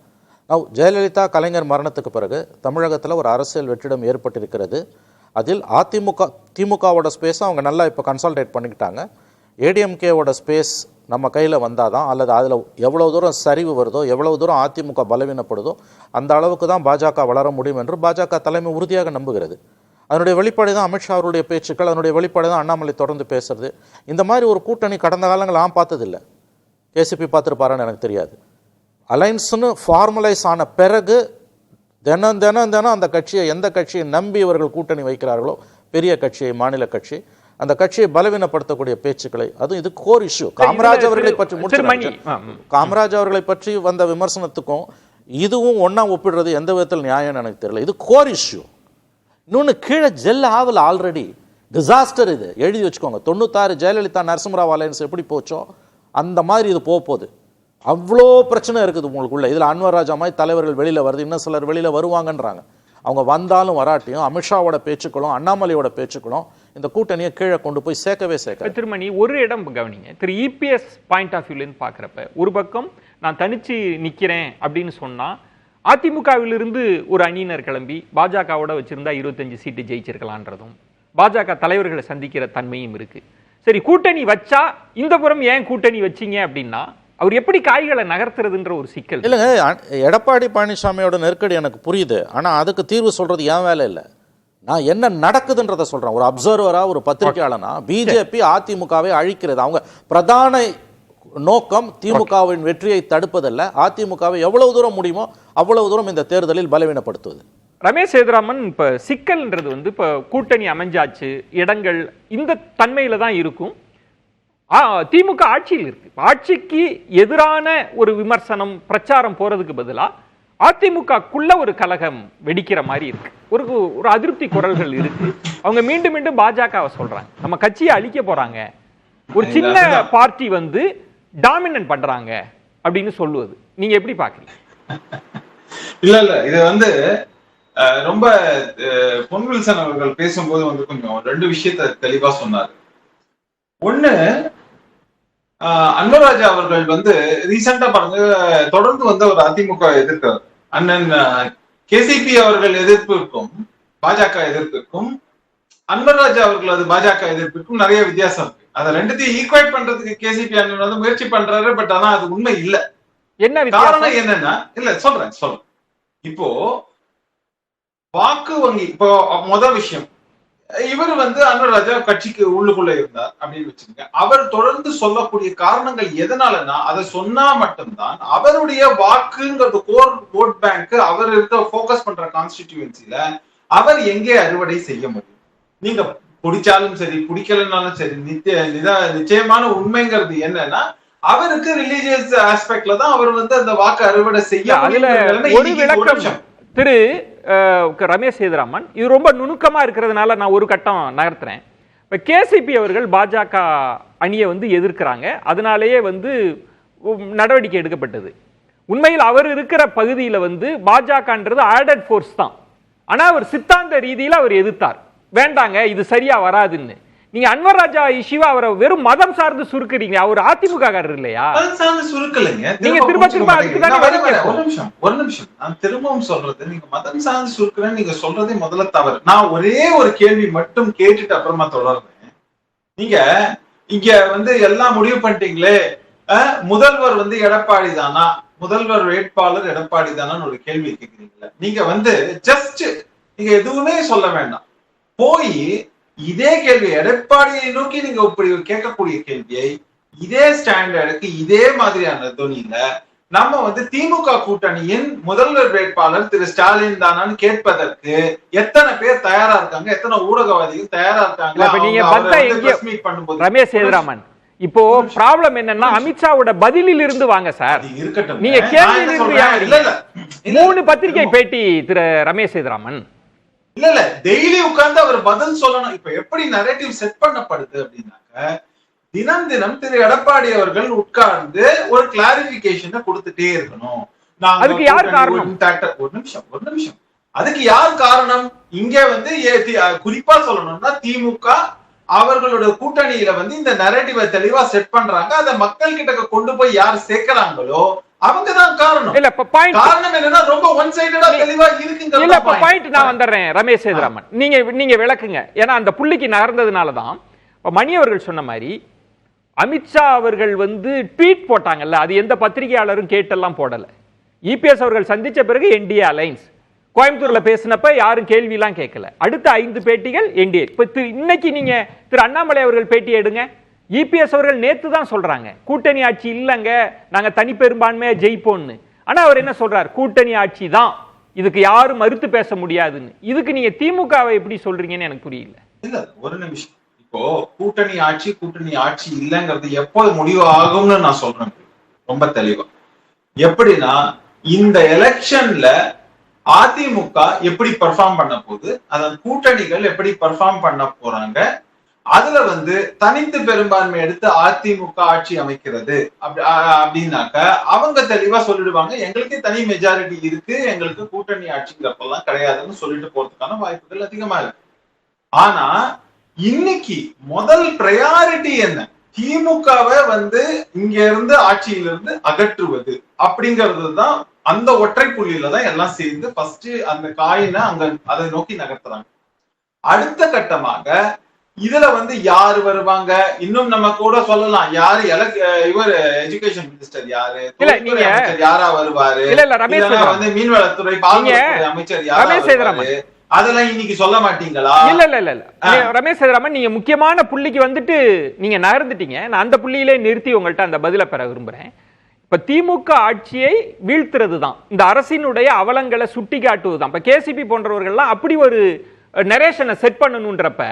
ஜெயலலிதா கலைஞர் மரணத்துக்கு பிறகு தமிழகத்தில் ஒரு அரசியல் வெற்றிடம் ஏற்பட்டிருக்கிறது. அதில் திமுகவோட ஸ்பேஸை அவங்க நல்லா இப்போ கன்சால்டேட் பண்ணிக்கிட்டாங்க. ஏடிஎம்கேவோட ஸ்பேஸ் நம்ம கையில் வந்தால் தான், அல்லது அதில் எவ்வளோ தூரம் சரிவு வருதோ, எவ்வளோ தூரம் அதிமுக பலவீனப்படுதோ அந்த அளவுக்கு தான் பாஜக வளர முடியும் என்று பாஜக தலைமை உறுதியாக நம்புகிறது. அதனுடைய வெளிப்பாடு தான் அமித்ஷா அவருடைய பேச்சுக்கள், அதனுடைய வெளிப்பாடு தான் அண்ணாமலை தொடர்ந்து பேசுறது. இந்த மாதிரி ஒரு கூட்டணி கடந்த காலங்கள் நான் பார்த்ததில்லை. கேசிபி பார்த்துருப்பாரான்னு எனக்கு தெரியாது. அலைன்ஸ்னு ஃபார்மலைஸ் ஆன பிறகு தினம் தினம் தினம் அந்த கட்சியை, எந்த கட்சியை நம்பி இவர்கள் கூட்டணி வைக்கிறார்களோ, பெரிய கட்சியை, மாநில கட்சி, அந்த கட்சியை பலவீனப்படுத்தக்கூடிய பேச்சுக்களை, அதுவும் இது கோர் இஷ்யூ. காமராஜ் அவர்களை பற்றி காமராஜ் அவர்களை பற்றி வந்த விமர்சனத்துக்கும் இதுவும் ஒன்னா ஒப்பிடுறது எந்த விதத்தில் நியாயம்னு எனக்கு தெரியல. இது கோர் இஷ்யூ. இன்னொன்று, கீழே ஜெல் ஆவல் ஆல்ரெடி டிசாஸ்டர். இது எழுதி வச்சுக்கோங்க. 96 ஜெயலலிதா நரசிம்மராவ் அலையன்ஸ் எப்படி போச்சோ அந்த மாதிரி இது போகுது. அவ்வளோ பிரச்சனை இருக்குது உங்களுக்குள்ள. இதில் அன்வர் ராஜா மாதிரி தலைவர்கள் வெளியில் வருது, இன்னும் சிலர் வெளியில் வருவாங்கன்றாங்க. அவங்க வந்தாலும் வராட்டியும் அமித்ஷாவோட பேச்சுக்களும் அண்ணாமலையோட பேச்சுக்களும் இந்த கூட்டணியை கீழே கொண்டு போய் சேர்க்கவே சேர்க்க. திருமணி, ஒரு இடம் கவனிங்க. திரு இபிஎஸ் பாயிண்ட் ஆஃப் வியூலேருந்து பார்க்குறப்ப ஒரு பக்கம் நான் தனிச்சு நிற்கிறேன் அப்படின்னு சொன்னால் அதிமுகவிலிருந்து ஒரு அணியினர் கிளம்பி பாஜகவோட வச்சிருந்தா 25 சீட்டு ஜெயிச்சிருக்கலான்றதும் பாஜக தலைவர்களை சந்திக்கிற தன்மையும் இருக்கு. சரி, கூட்டணி வச்சா இந்த புறம் ஏன் கூட்டணி வச்சீங்க அப்படின்னா அவர் எப்படி காய்களை நகர்த்துறதுன்ற ஒரு சிக்கல். இல்லைங்க, எடப்பாடி பழனிசாமியோட நெருக்கடி எனக்கு புரியுது. ஆனால் அதுக்கு தீர்வு சொல்றது ஏன் வேலை இல்லை. நான் என்ன நடக்குதுன்றதை சொல்றேன். ஒரு அப்சர்வரா, ஒரு பத்திரிகையாளனா, பிஜேபி அதிமுகவை அழிக்கிறது. அவங்க பிரதான நோக்கம் திமுகவின் வெற்றியை தடுப்பதல்ல, அதிமுகவை எவ்வளவு தூரம் முடியுமோ அவ்வளவு தூரம் இந்த தேர்தலில் பலவீனப்படுத்துவது. ரமேஷ் சேதுராமன், இப்ப சிக்கல்ன்றது வந்து இப்ப கூட்டணி அமைஞ்சாச்சு, இடங்கள் இந்த தன்மையில தான் இருக்கும். திமுக ஆட்சியில் இருக்கு. ஆட்சிக்கு எதிரான ஒரு விமர்சனம் பிரச்சாரம் போறதுக்கு பதிலா அதிமுகக்குள்ள ஒரு கலகம் வெடிக்கிற மாதிரி இருக்கு. ஒரு அதிருப்தி குரல்கள் இருக்கு. அவங்க மீண்டும் மீண்டும் பாஜகவை சொல்றாங்க, நம்ம கட்சியை அழிக்க போறாங்க, ஒரு சின்ன பார்ட்டி வந்து டாமினன்ட் பண்றாங்க அப்படின்னு சொல்லுவது நீங்க எப்படி பாக்குறீங்க? இல்ல இது வந்து ரொம்ப பொன்வில்சன் அவர்கள் பேசும்போது வந்து கொஞ்சம் 2 விஷயத்த தெளிவா சொன்னாரு. ஒண்ணு, அன்வர்ராஜா அவர்கள் வந்து ரீசெண்டா பாருங்க, தொடர்ந்து வந்து ஒரு அதிமுக எதிர்க்கிறார். அண்ணன் கேசிபி அவர்கள் எதிர்ப்பிற்கும் பாஜக எதிர்ப்பிற்கும் அன்வர்ராஜா அவர்கள் அது பாஜக எதிர்ப்பிற்கும் நிறைய வித்தியாசம் இருக்கு. அதை ரெண்டுத்தையும் ஈக்குவேட் பண்றதுக்கு கேசிபி அண்ணன் வந்து முயற்சி பண்றாரு. பட் ஆனா அது உண்மை இல்ல. என்ன காரணம் என்னன்னா, இல்ல சொல்றேன். இப்போ வாக்கு வங்கி, இப்போ முதல் விஷயம், இவர் வந்து அன்வர்ராஜா கட்சிக்கு உள்ளுக்குள்ள இருந்தார் அப்படின்னு வச்சுக்கோங்க. அவர் தொடர்ந்து சொல்லக்கூடிய காரணங்கள் எதனாலன்னா, அதை சொன்னா மட்டும்தான் அவருடைய வாக்குங்கிறது கோர் ஓட் பேங்க், அவர் இருக்க போக்கஸ் பண்ற கான்ஸ்டிடியூன்சில அவர் எங்கே அறுவடை செய்ய முடியும். நீங்க பிடிச்சாலும் சரி, பிடிக்கலனாலும் சரி, நிச்சயமான உண்மைங்கிறது என்னன்னா, அவருக்கு ரிலீஜியஸ் ஆஸ்பெக்ட்ல தான் அவர் வந்து அந்த வாக்கு அறுவடை செய்ய. ஒரு விளக்கம் திரு ரமேஷ் சேதுராமன், இது ரொம்ப நுணுக்கமா இருக்கிறதுனால நான் ஒரு கட்டம் நகர்த்துறேன். இப்ப கேசிபி அவர்கள் பாஜக அணியை வந்து எதிர்க்கிறாங்க, அதனாலேயே வந்து நடவடிக்கை எடுக்கப்பட்டது. உண்மையில் அவர் இருக்கிற பகுதியில் வந்து பாஜகன்றது ஆடட் ஃபோர்ஸ் தான். ஆனா அவர் சித்தாந்த ரீதியில் அவர் எதிர்த்தார், வேண்டாங்க இது சரியா வராதுன்னு. நீங்க அன்வர்ராஜா இஷ்யூவா அவரை வெறும் மதம் சார்ந்து சுருக்குறீங்க. அவர் அதிமுக காரர் இல்லையா? சுருக்கலைங்க, நீங்க திரும்ப திரும்ப அதுக்கு தானே ஒரு நிமிஷம் நான் திரும்பவும் சொல்றது, நீங்க மதம் சார்ந்து சுருக்குறேன்னு நீங்க சொல்றதே முதல்ல தவறு. நான் ஒரே ஒரு கேள்வி மட்டும் கேட்டுட்டு அப்புறமா தொடர்றேன். நீங்க இங்க வந்து எல்லாம் முடிவு பண்ணிட்டீங்களே, முதல்வர் வந்து எடப்பாடி தானா, முதல்வர் வேட்பாளர் எடப்பாடி தானான்னு ஒரு கேள்வி கேட்கிறீங்களா? நீங்க வந்து ஜஸ்ட் நீங்க எதுவுமே சொல்ல வேண்டாம், போய் இதே கேள்வி எடப்பாடியை நோக்கி நீங்க இப்படி கேட்கக்கூடிய கேள்வியை இதே ஸ்டாண்டர்டுக்கு இதே மாதிரியான துணியில நம்ம வந்து திமுக கூட்டணியின் முதல்வர் வேட்பாளர் திரு ஸ்டாலின் தானான்னு கேட்பதற்கு எத்தனை பேர் தயாரா இருக்காங்க, எத்தனை ஊடகவாதிகள் தயாரா இருக்காங்க? ரமேஷ் சேதுராமன், இப்போ ப்ராப்ளம் என்னன்னா அமித்ஷாவோட பதிலில் இருந்து வாங்க சார், இருக்கட்டும். நீங்க கேள்வியில இருந்து 3 பத்திரிகை பேட்டி திரு ரமேஷ் சேதுராமன். இல்ல டெய்லி உட்கார்ந்து அவர் பதில் சொல்லணும். இப்ப எப்படி நரேட்டிவ் செட் பண்ணப்படுது அப்படின்னாக்க, தினம் திரு எடப்பாடி அவர்கள் உட்கார்ந்து ஒரு கிளாரிபிகேஷனை கொடுத்துட்டே இருக்கணும். அதுக்கு யார் காரணம்? ஒரு நிமிஷம் அதுக்கு யார் காரணம்? இங்க வந்து குறிப்பா சொல்லணும்னா திமுக அவர்களோட கூட்டணியில வந்து இந்த நரேட்டிவை தெளிவா செட் பண்றாங்க. அதை மக்கள் கிட்ட கொண்டு போய் யார் சேர்க்கிறாங்களோ அவங்கதான் காரணம். இல்ல காரணம் என்னன்னா ரொம்ப ஒன் சைடடா தெளிவா இருக்குங்க. இல்ல பாயிண்ட் நான் வந்துறேன் ரமேஷ் சேதுராமன், நீங்க விளக்குங்க. ஏன்னா அந்த புள்ளிக்கு நகர்ந்ததுனால தான் மணி அவர்கள் சொன்ன மாதிரி அமித்ஷா அவர்கள் வந்து ட்வீட் போட்டாங்கல்ல, அது எந்த பத்திரிகையாளரும் கேட்டெல்லாம் போடல. இபிஎஸ் அவர்கள் சந்திச்ச பிறகு என்டிஏ அலைன்ஸ், கோயம்புத்தூர்ல பேசினப்ப யாரும் கேள்வி எல்லாம் கேட்கல. அடுத்த 5 பேட்டிகள் என்டிஏ. இப்ப இன்னைக்கு நீங்க திரு அண்ணாமலை அவர்கள் பேட்டி எடுங்க, இபிஎஸ் அவர்கள் நேத்து தான் சொல்றாங்க கூட்டணி ஆட்சி இல்லங்க, நாங்க தனி பெரும்பான்மையா ஜெயிப்போம்னு. ஆனா அவர் என்ன சொல்றார், கூட்டணி ஆட்சி தான், இதுக்கு யாரும் மறுத்து பேச முடியாதுன்னு. இதுக்கு நீங்க திமுகவை எப்படி சொல்றீங்கன்னு எனக்கு புரியல. இல்ல ஒரு நிமிஷம், இப்போ கூட்டணி ஆட்சி இல்லங்கிறது எப்போது முடிவு ஆகும்னு நான் சொல்றேன் ரொம்ப தெளிவா. எப்படின்னா இந்த எலெக்ஷன்ல அதிமுக எப்படி பெர்ஃபார்ம் பண்ண போகுது, அதன் கூட்டணிகள் எப்படி பெர்ஃபார்ம் பண்ண போறாங்க, அதுல வந்து தனித்து பெரும்பான்மை எடுத்து அதிமுக ஆட்சி அமைக்கிறது அப்படின்னாக்க அவங்க தெளிவா சொல்லிடுவாங்க, எங்களுக்கு தனி மெஜாரிட்டி இருக்கு, எங்களுக்கு கூட்டணி ஆட்சிங்கிறப்பெல்லாம் கிடையாதுன்னு சொல்லிட்டு போறதுக்கான வாய்ப்புகள் அதிகமா இருக்கு. ஆனா இன்னைக்கு முதல் பிரையாரிட்டி என்ன, திமுகவை வந்து இங்க இருந்து ஆட்சியிலிருந்து அகற்றுவது அப்படிங்கிறது தான் அந்த ஒற்றை புள்ளியில தான் எல்லாம் சேர்ந்து ஃபர்ஸ்ட் அந்த காயினை அங்க அதை நோக்கி நகர்த்துறாங்க. அடுத்த கட்டமாக இதுல வந்து யாரு வருவாங்க, இன்னும் நம்ம கூட சொல்லலாம் யாரு இவர் எஜுகேஷன் மினிஸ்டர் யாரு, அமைச்சர் யாரா வருவாரு, வந்து மீன்வளத்துறை பாதுகாப்புத்துறை அமைச்சர் யாரா வருவாரு, அதெல்லாம் இன்னைக்கு சொல்ல மாட்டீங்களா? இல்ல ரமேஷ் சேதுராமன், நீங்க முக்கியமான புள்ளிக்கு வந்துட்டு நீங்க நகர்ந்துட்டீங்க. நான் அந்த புள்ளியிலே நிறுத்தி உங்கள்ட்ட அந்த பதில பெற விரும்புறேன். இப்ப திமுக ஆட்சியை வீழ்த்துறது தான் இந்த அரசினுடைய அவலங்களை சுட்டி காட்டுவதுதான். இப்ப கேசிபி போன்றவர்கள்லாம் அப்படி ஒரு நரேஷனை செட் பண்ணணும்ன்றப்ப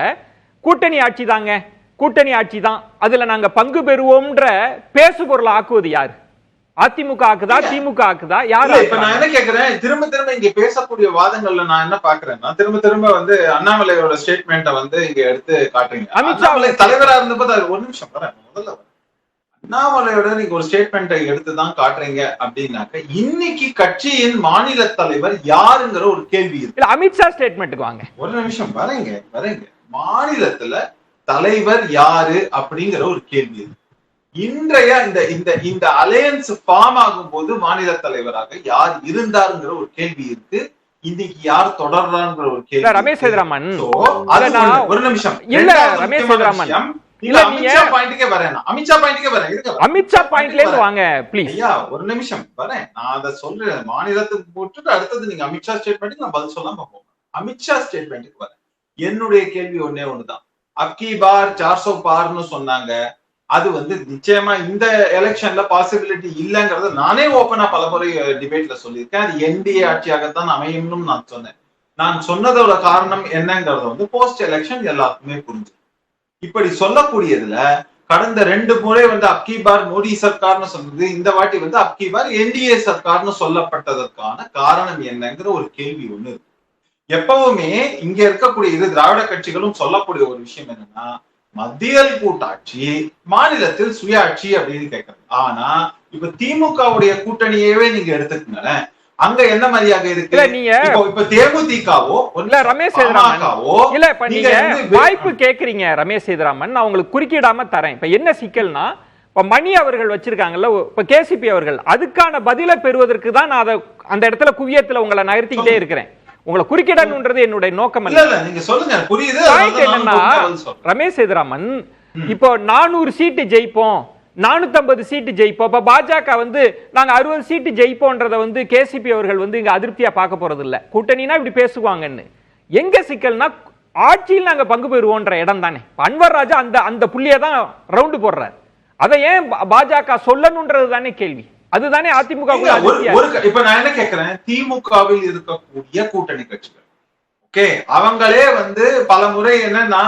கூட்டணி ஆட்சி தாங்க, கூட்டணி ஆட்சி தான், அதுல நாங்க பங்கு பெறுவோம்ன்ற பேசு பொருளை ஆக்குவது யாரு? அதிமுக ஆக்குதா, திமுக ஆக்குதா, யாரு? இப்ப நான் என்ன கேக்குறேன், திரும்ப திரும்ப இங்க பேசக்கூடிய வாதங்கள்ல நான் என்ன பாக்குறேன்னா, திரும்ப திரும்ப வந்து அண்ணாமலையோட ஸ்டேட்மெண்ட்டை வந்து இங்க எடுத்து காட்டுறீங்க. அண்ணாமலை தலைவரா இருந்தபோது அது ஒரு நிமிஷம் வரேன், முதல்ல அண்ணாமலையோட நீங்க ஒரு ஸ்டேட்மெண்ட்டை எடுத்துதான் காட்டுறீங்க அப்படின்னாக்க, இன்னைக்கு கட்சியின் மாநில தலைவர் யாருங்கிற ஒரு கேள்வி இருக்கு. அமித்ஷா ஸ்டேட்மெண்ட்டுக்கு வாங்க, ஒரு நிமிஷம் வரேங்க. மாநிலத்துல தலைவர் யாரு அப்படிங்கிற ஒரு கேள்வி இருக்கு. இன்றைய இந்த அலையன்ஸ் ஃபார்ம் ஆகும் போது மாநில தலைவராக யார் இருந்தாருங்கிற ஒரு கேள்வி இருக்கு. இன்னைக்கு யார் தொடர்றாங்கிற ஒரு கேள்வி. ரமேஷ் சேதுராமன் ஒரு நிமிஷம் இல்ல, ரமேஷ் சேதுராமன் அமித்ஷா பாயிண்ட்க்கே வரேன், அமித்ஷா பாயிண்ட்ல இருந்து வாங்க ப்ளீஸ். ஐயா ஒரு நிமிஷம் வரேன், நான் அதை சொல்றேன். மாநிலத்துக்கு போட்டுட்டு அடுத்தது நீங்க அமித்ஷா ஸ்டேட்மெண்ட்டுக்கு நான் பதில் சொல்லாம போவேன். அமித்ஷா ஸ்டேட்மெண்ட்டுக்கு வரேன். என்னுடைய கேள்வி ஒன்னே ஒண்ணுதான். அப்கி பார் 400 பார்னு சொன்னாங்க. அது வந்து நிச்சயமா இந்த எலெக்ஷன்ல பாசிபிலிட்டி இல்லைங்கிறத நானே ஓப்பனா பலமுறை டிபேட்ல சொல்லியிருக்கேன். அது என்டிஏ ஆட்சியாகத்தான் அமையும்னு நான் சொன்னேன். நான் சொன்னதோட காரணம் என்னங்கிறத வந்து போஸ்ட் எலெக்ஷன் எல்லாருக்குமே புரிஞ்சு. இப்படி சொல்லக்கூடியதுல கடந்த 2 முறை வந்து அப்கி பார் மோடி சர்க்கார்னு சொன்னது, இந்த வாட்டி வந்து அப்கி பார் என்டிஏ சர்க்கார்னு சொல்லப்பட்டதற்கான காரணம் என்னங்கிற ஒரு கேள்வி ஒண்ணு இருக்கு. எப்பவுமே இங்க இருக்கக்கூடிய இது திராவிட கட்சிகளும் சொல்லக்கூடிய ஒரு விஷயம் என்னன்னா, மத்தியில் கூட்டாட்சி, மாநிலத்தில் சுயாட்சி அப்படின்னு கேட்கறது. ஆனா இப்ப திமுகவுடைய கூட்டணியவே நீங்க எடுத்துக்கங்களேன், அங்க என்ன மாதிரியாக இருக்கு? இப்ப தேமுதிகவோ இல்ல ரமேஷ் சேதுராமனோ இல்ல, இப்ப நீங்க வாய்ப்பு கேக்குறீங்க ரமேஷ் சேதுராமன், நான் உங்களுக்கு குறுக்கிடாம தரேன். இப்ப என்ன சிக்கல்னா, இப்ப மணி அவர்கள் வச்சிருக்காங்கல்ல, இப்ப கேசிபி அவர்கள், அதுக்கான பதிலை பெறுவதற்கு தான் நான் அதை அந்த இடத்துல குவியத்துல உங்களை நகர்த்திக்கிட்டே இருக்கிறேன். உங்களை குறுக்கிடணும்ன்றது என்னுடைய நோக்கம் இல்ல. நீங்க சொல்லுங்க, புரியுது. என்னன்னா ரமேஷ் சேதுராமன், இப்போ 400 சீட்டு ஜெயிப்போம், 450 சீட்டு ஜெயிப்போம். இப்ப பாஜக வந்து நாங்க 60 சீட்டு ஜெயிப்போன்றத வந்து கேசிபி அவர்கள் வந்து இங்க அதிருப்தியா பார்க்க போறது இல்ல. கூட்டணினா இப்படி பேசுவாங்கன்னு. எங்க சிக்கல்னா, ஆட்சியில் நாங்க பங்கு பெறுவோன்ற இடம் தானே. அன்வர் ராஜா அந்த புள்ளியை தான் ரவுண்டு போடுறாரு. அதை ஏன் பாஜக சொல்லணும்ன்றது தானே கேள்வி. அதுதானே அதிமுக. இப்ப நான் என்ன கேட்கிறேன், திமுகவில் இருக்கக்கூடிய கூட்டணி கட்சிகள் ஓகே, அவங்களே வந்து பல முறை என்னன்னா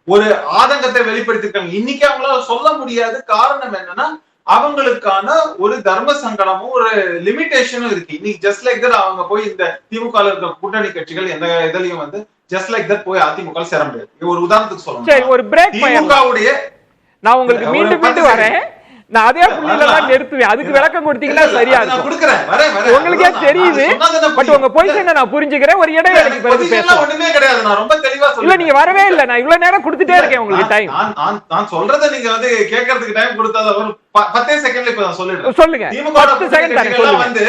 ஒரு ஆதங்கத்தை வெளிப்படுத்திருக்காங்க. இன்னைக்கு அவங்களால சொல்ல முடியாது. காரணம் என்னன்னா, அவங்களுக்கான ஒரு தர்ம சங்கடமும் ஒரு லிமிடேஷனும் இருக்கு. இன்னைக்கு ஜஸ்ட் லைக் தட் அவங்க போய் இந்த திமுக இருக்கிற கூட்டணி கட்சிகள் எந்த இதுலயும் வந்து ஜஸ்ட் லைக் தட் போய் அதிமுக சேர முடியாது. ஒரு உதாரணத்துக்கு சொல்லணும், ஒரு பிரேக் திமுகவுடைய நான் உங்களுக்கு மீண்டும் வரேன், நான் அதே புள்ளியில தான் நிறுத்துவேன். அதுக்கு விளக்கம் கொடுத்தீங்கன்னா சரியா இருக்கும். உங்களுக்கே தெரியுது, பட் உங்க பொசிஷனை நான் புரிஞ்சுக்கிறேன். ஒரு இடைவேளைக்கு பிறகு பேசலாம். ஒண்ணுமே கிடையாது, நான் ரொம்ப தெளிவா சொல்றேன். இல்ல நீங்க வரவே இல்ல, நான் இவ்வளவு நேரம் கொடுத்துட்டே இருக்கேன் உங்களுக்கு டைம். நான் சொல்றத நீங்க வந்து கேட்கறதுக்கு டைம் கொடுத்தாத ஒரு 10 செகண்ட்ல இப்ப நான் சொல்லிடுறேன். சொல்லுங்க. திமுக 10 செகண்ட் வந்து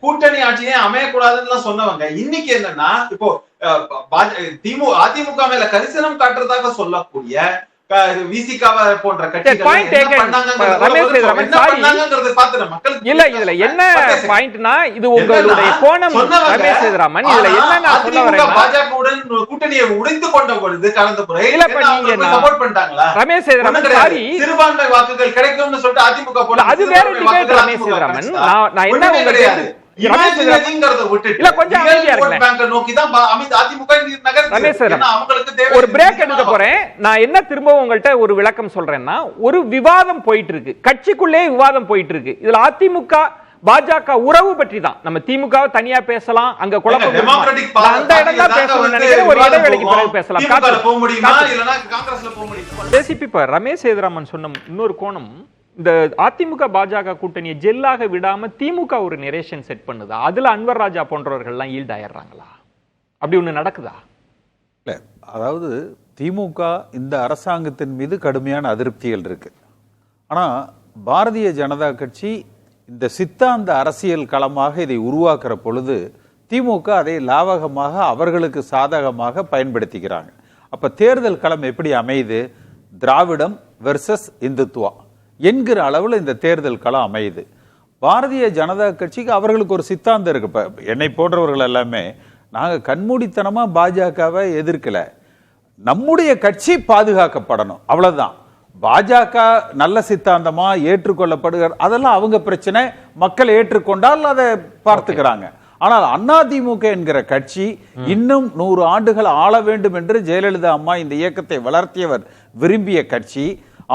கூட்டணி ஆட்சியே அமையக்கூடாதுன்னு சொன்னவங்க இன்னைக்கு என்னன்னா, இப்போ அதிமுக மேல கரிசனம் காட்டுறதாக சொல்லக்கூடிய விசிகாவ போன்ற கட்சிகள் இல்ல, இதுல என்ன பாயிண்ட்னா, இது உங்களுடைய கோணம் ரமேஷ் சேதுராமன். இதுல என்ன நான் சொல்ல வரேன், பாஜகவுடன் கூட்டணியை உடைத்து கொண்ட பொழுது கடந்த முறை சப்போர்ட் பண்ணிட்டாங்களா ரமேஷ் சேதுராமன்? சாரி, சிறுபான்மை வாக்குகள் கிடைக்கும்னு சொல்லிட்டு அதிமுக போல அது வேற டிபேட் ரமேஷ் சேதுராமன். நான் என்ன உங்களுக்கு ஒரு பிரேக் எடுக்க போறேன். நான் என்ன திரும்பவும் உங்கள்ட்ட ஒரு விளக்கம் சொல்றேன்னா, ஒரு விவாதம் போயிட்டு இருக்கு, கட்சிக்குள்ளே விவாதம் போயிட்டு இருக்கு. இதுல அதிமுக பாஜக உறவு பற்றி தான். நம்ம திமுக தனியா பேசலாம், அங்க குழப்பம் அந்த இடம் தான் பேசணும்னு நினைக்கிறேன். ஒரு இடைவெளிக்கு பிறகு பேசலாம். இப்ப ரமேஷ் சேதுராமன் சொன்ன இன்னொரு கோணம், இந்த அதிமுக பாஜக கூட்டணியை ஜெல்லாக விடாம திமுக ஒரு நரேஷன் செட் பண்ணுதா? அதுல அன்வர் ராஜா போன்றவர்கள் எல்லாம் ஈல்ட் ஆயிடுறாங்களா? அப்படி ஒண்ணு நடக்குதா? இல்ல, அதாவது திமுக இந்த அரசாங்கத்தின் மீது கடுமையான அதிருப்திகள் இருக்கு. ஆனா பாரதிய ஜனதா கட்சி இந்த சித்தாந்த அரசியல் களமாக இதை உருவாக்குற பொழுது திமுக அதை லாவகமாக அவர்களுக்கு சாதகமாக பயன்படுத்திக்கிறாங்க. அப்ப தேர்தல் களம் எப்படி அமையுது? திராவிடம் வெர்சஸ் இந்துத்துவா என்கிற அளவில் இந்த தேர்தல் களம் அமையுது. பாரதிய ஜனதா கட்சிக்கு அவர்களுக்கு ஒரு சித்தாந்தம் இருக்கு. இப்ப என்னை போன்றவர்கள் எல்லாமே நாங்க கண்மூடித்தனமா பாஜகவை எதிர்க்கல, நம்முடைய கட்சி பாதுகாக்கப்படணும், அவ்வளவுதான். பாஜக நல்ல சித்தாந்தமா ஏற்றுக்கொள்ளப்படுகிற அதெல்லாம் அவங்க பிரச்சனை, மக்கள் ஏற்றுக்கொண்டால் அதை பார்த்துக்கிறாங்க. ஆனால் அதிமுக என்கிற கட்சி இன்னும் 100 ஆண்டுகள் ஆள வேண்டும் என்று ஜெயலலிதா அம்மா இந்த இயக்கத்தை வளர்த்தியவர் விரும்பிய கட்சி.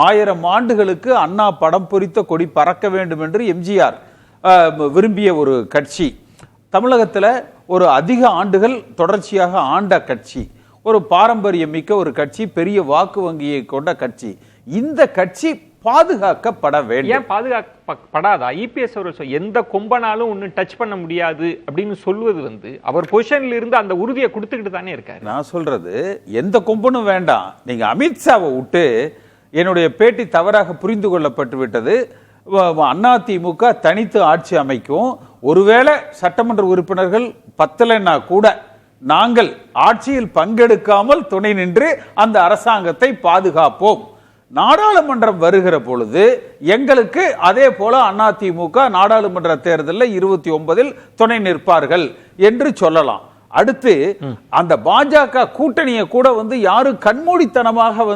1000 ஆண்டுகளுக்கு அண்ணா படம் பொறித்த கொடி பறக்க வேண்டும் என்று எம்ஜிஆர் விரும்பிய ஒரு கட்சி. தமிழகத்தில் ஒரு அதிக ஆண்டுகள் தொடர்ச்சியாக ஆண்ட கட்சி, ஒரு பாரம்பரியம் மிக்க ஒரு கட்சி, பெரிய வாக்கு வங்கியை கொண்ட கட்சி. இந்த கட்சி பாதுகாக்கப்பட வேண்டும். ஏன் பாதுகாக்கப்படாதா? இபிஎஸ் அவர்கள் எந்த கொம்பனாலும் ஒன்னும் டச் பண்ண முடியாது அப்படின்னு சொல்வது அவர் பொசிஷன்ல இருந்து அந்த உறுதியை கொடுத்துக்கிட்டு தானே இருக்காரு. நான் சொல்றது எந்த கொம்பனும் வேண்டாம். நீங்க அமித்ஷாவை விட்டு, என்னுடைய பேட்டி தவறாக புரிந்து கொள்ளப்பட்டு விட்டது. அதிமுக தனித்து ஆட்சி அமைக்கும், ஒருவேளை சட்டமன்ற உறுப்பினர்கள் 10 கூட நாங்கள் ஆட்சியில் பங்கெடுக்காமல் துணை நின்று அந்த அரசாங்கத்தை பாதுகாப்போம். நாடாளுமன்றம் வருகிற பொழுது எங்களுக்கு அதே போல அதிமுக நாடாளுமன்ற தேர்தலில் 29 துணை நிற்பார்கள் என்று சொல்லலாம். அடுத்து அந்த பாஜக கூட்டணியை கூட யாரும் கண்மூடித்தனமாக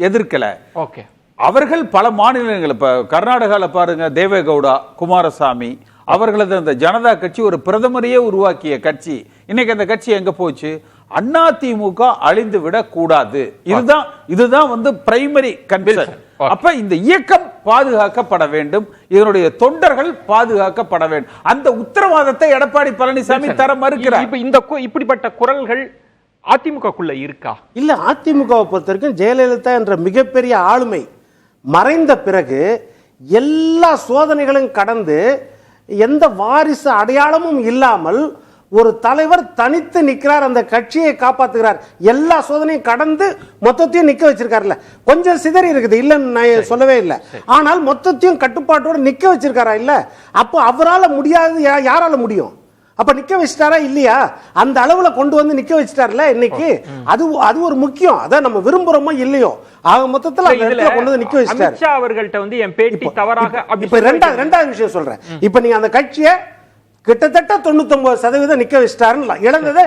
எதிர்க்கல. ஓகே, அவர்கள் பல மாநிலங்கள், இப்ப கர்நாடகால பாருங்க, தேவேகவுடா, குமாரசாமி அவர்களது அந்த ஜனதா கட்சி ஒரு பிரதமரையே உருவாக்கிய கட்சி. இன்னைக்கு அந்த கட்சி எங்க போச்சு? அதிமுக அழிந்து விடக் கூடாது. இதுதான் பிரைமரி கன்சர்ன். அப்ப இந்த இயக்கம் பாதுகாக்கப்பட வேண்டும், இதனுடைய தொண்டர்கள் பாதுகாக்கப்பட வேண்டும். அந்த உத்தரவாதத்தை எடப்பாடி பழனிசாமி தர மறுக்கிறார். இப்படிப்பட்ட குரல்கள் அதிமுகக்குள்ள இருக்கா? இல்ல, அதிமுகவை பொறுத்த வரைக்கும் ஜெயலலிதா என்ற மிகப்பெரிய ஆளுமை மறைந்த பிறகு எல்லா சோதனைகளும் கடந்து எந்த வாரிசு அடையாளமும் இல்லாமல் ஒரு தலைவர் தனித்து நிற்கிறார், அந்த கட்சியை காப்பாத்துகிறார். எல்லா சோதனையும் கடந்து மொத்தத்தையும் நிக்க வச்சிருக்காருல்ல. கொஞ்சம் சிதறி இருக்குது, இல்லைன்னு நான் சொல்லவே இல்லை. ஆனால் மொத்தத்தையும் கட்டுப்பாட்டோடு நிக்க வச்சிருக்காரா இல்ல? அப்போ அவரால் முடியாது, யாரால முடியும்? அப்ப நிக்க வச்சிட்டாரா இல்லையா? அந்த அளவுல கொண்டு வந்து நிக்க வச்சிட்டார்ல இன்னைக்கு. அது ஒரு முக்கியம். அதான் நம்ம விரும்புறோமோ இல்லையோ, ஆக மொத்தத்துல அந்த இடத்துல கொண்டு வந்து நிக்க வச்சிட்டாரு. அமித்ஷா அவர்கள்ட்ட என் பேட்டி தவறாக. இப்ப ரெண்டாவது விஷயம் சொல்றேன். இப்ப நீங்க அந்த கட்சியை கிட்டத்தட்ட 99% நிக்க வச்சிட்டாருன்னு, இழந்ததை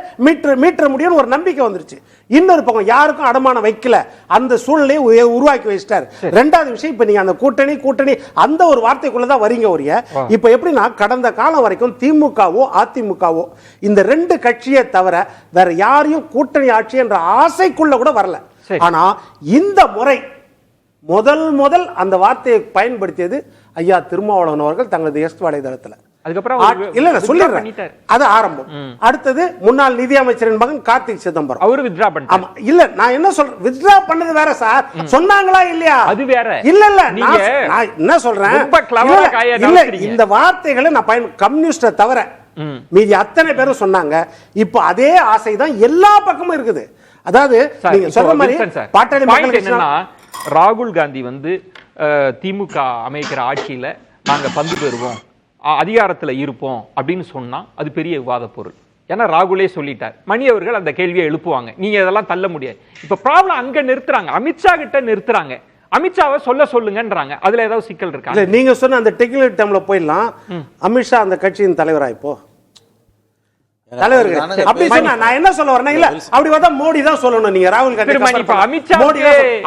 மீட்டர் முடியும்னு ஒரு நம்பிக்கை வந்துருச்சு. இன்னொரு பக்கம் யாருக்கும் அடமானம் வைக்கல, அந்த சூழ்நிலையை உருவாக்கி வச்சிட்டாரு. ரெண்டாவது விஷயம், இப்ப நீங்க அந்த கூட்டணி அந்த ஒரு வார்த்தைக்குள்ளதான் வரீங்க. இப்ப எப்படின்னா, கடந்த காலம் வரைக்கும் திமுகவோ அதிமுகவோ இந்த 2 கட்சியை தவிர வேற யாரையும் கூட்டணி ஆட்சி என்ற ஆசைக்குள்ள கூட வரல. ஆனா இந்த முறை முதல் அந்த வார்த்தையை பயன்படுத்தியது ஐயா திருமாவளவன் அவர்கள் தங்களது எக்ஸ் வலைதளத்தில். அடுத்தது முன்னாள் நிதியமைச்சரின் மகன் கார்த்திக் சிதம்பரம், அவரு வித்ரா பண்ணாங்க. இல்ல, நான் என்ன சொல்றேன், வித்ரா பண்ணது வேற சார், சொன்னாங்களா இல்லையா? அது வேற. இல்ல நான் என்ன சொல்றேன், இந்த வார்த்தைகளை நான் கம்யூனிஸ்ட தவிர மீதி அத்தனை பேரும் சொன்னாங்க. இப்ப அதே ஆசை தான் எல்லா பக்கமும் இருக்குது. அதாவது நீங்க சொல்ற மாதிரி பாட்டாளி மக்கள் என்னன்னா, ராகுல் காந்தி திமுக அமைக்கிற ஆட்சியில நாங்க பங்கு பெறுவோம், அதிகாரத்துல இருப்போம் அப்படின்னு சொன்னா அது பெரிய விவாத பொருள். ஏன்னா ராகுலே சொல்லிட்டார். மணி அவர்கள் அந்த கேள்வியை எழுப்புவாங்க, நீங்க இதெல்லாம் தள்ள முடியாது. இப்ப ப்ராப்ளம் அங்க நிறுத்துறாங்க, அமித்ஷா கிட்ட நிறுத்துறாங்க. அமித்ஷாவை சொல்லுங்கன்றாங்க. அதுல ஏதாவது சிக்கல் இருக்கா? நீங்க சொன்ன அந்த டெக்னிக்கல் டைம்ல போயிடலாம். அமித்ஷா அந்த கட்சியின் தலைவரா இப்போ தலைவர்கள் அப்படி சொன்னா நான் என்ன சொல்ல வரேன், இல்ல அப்படி பார்த்தா மோடி தான் சொல்லணும். நீங்க ராகுல் காந்தி மோடி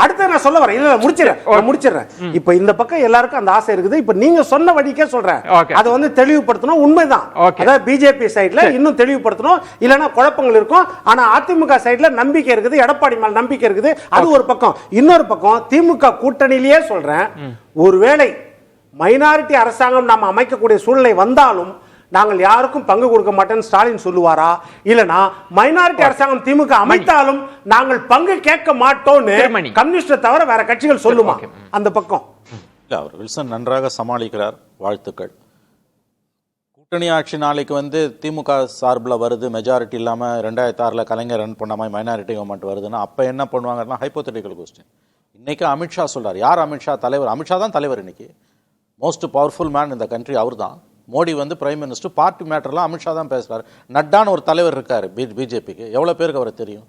அடுத்து நான் சொல்ல வரேன். இல்ல முடிச்சிடுறேன். இப்ப இந்த பக்கம் எல்லாருக்கும் அந்த ஆசை இருக்குது. இப்ப நீங்க சொன்ன வழிக்கே சொல்றேன், அதை தெளிவுபடுத்தணும். உண்மைதான், அதாவது பிஜேபி சைட்ல இன்னும் தெளிவுபடுத்தணும், இல்லைன்னா குழப்பங்கள் இருக்கும். ஆனா அதிமுக சைட்ல நம்பிக்கை இருக்குது, எடப்பாடி மேல நம்பிக்கை இருக்குது. அது ஒரு பக்கம். இன்னொரு பக்கம் திமுக கூட்டணியிலேயே சொல்றேன், ஒருவேளை மைனாரிட்டி அரசாங்கம் நாம் அமைக்கக்கூடிய சூழ்நிலை வந்தாலும் நாங்கள் யாருக்கும் பங்கு கொடுக்க மாட்டேன்னு ஸ்டாலின் சொல்லுவாரா? இல்லனா மைனாரிட்டி அரசாங்கம் திமுக அமைத்தாலும் நாங்கள் பங்கு கேட்க மாட்டோம்னு கம்யூனிஸ்ட் தவிர வேற கட்சிகள் சொல்லுமா? அந்த பக்கம் இல்ல, அவர் வில்சன் நன்றாக சமாளிக்கிறார். வாழ்த்துக்கள். கூட்டணி ஆட்சி நாளைக்கு திமுக சார்பில் வருது, மெஜாரிட்டி இல்லாம 2006 கலைஞர் ரன் பண்ண மாதிரி மைனாரிட்டி கவர்மெண்ட் வருதுன்னா அப்ப என்ன பண்ணுவாங்கன்னா ஹைப்போதெட்டிக்கல் கொஸ்டின். இன்னைக்கு அமித்ஷா சொல்றாரு. யார் அமித்ஷா? தலைவர். அமித்ஷா தான் தலைவர். இன்னைக்கு மோஸ்ட் பவர்ஃபுல் மேன் இந்த கண்ட்ரி அவர் தான். மோடி வந்து பிரைம் மினிஸ்டர், பார்ட்டி மேட்டர்லாம் அமித்ஷா தான் பேசுகிறார். நட்டான்னு ஒரு தலைவர் இருக்கார் பிஜேபிக்கு, எவ்வளோ பேருக்கு அவரை தெரியும்?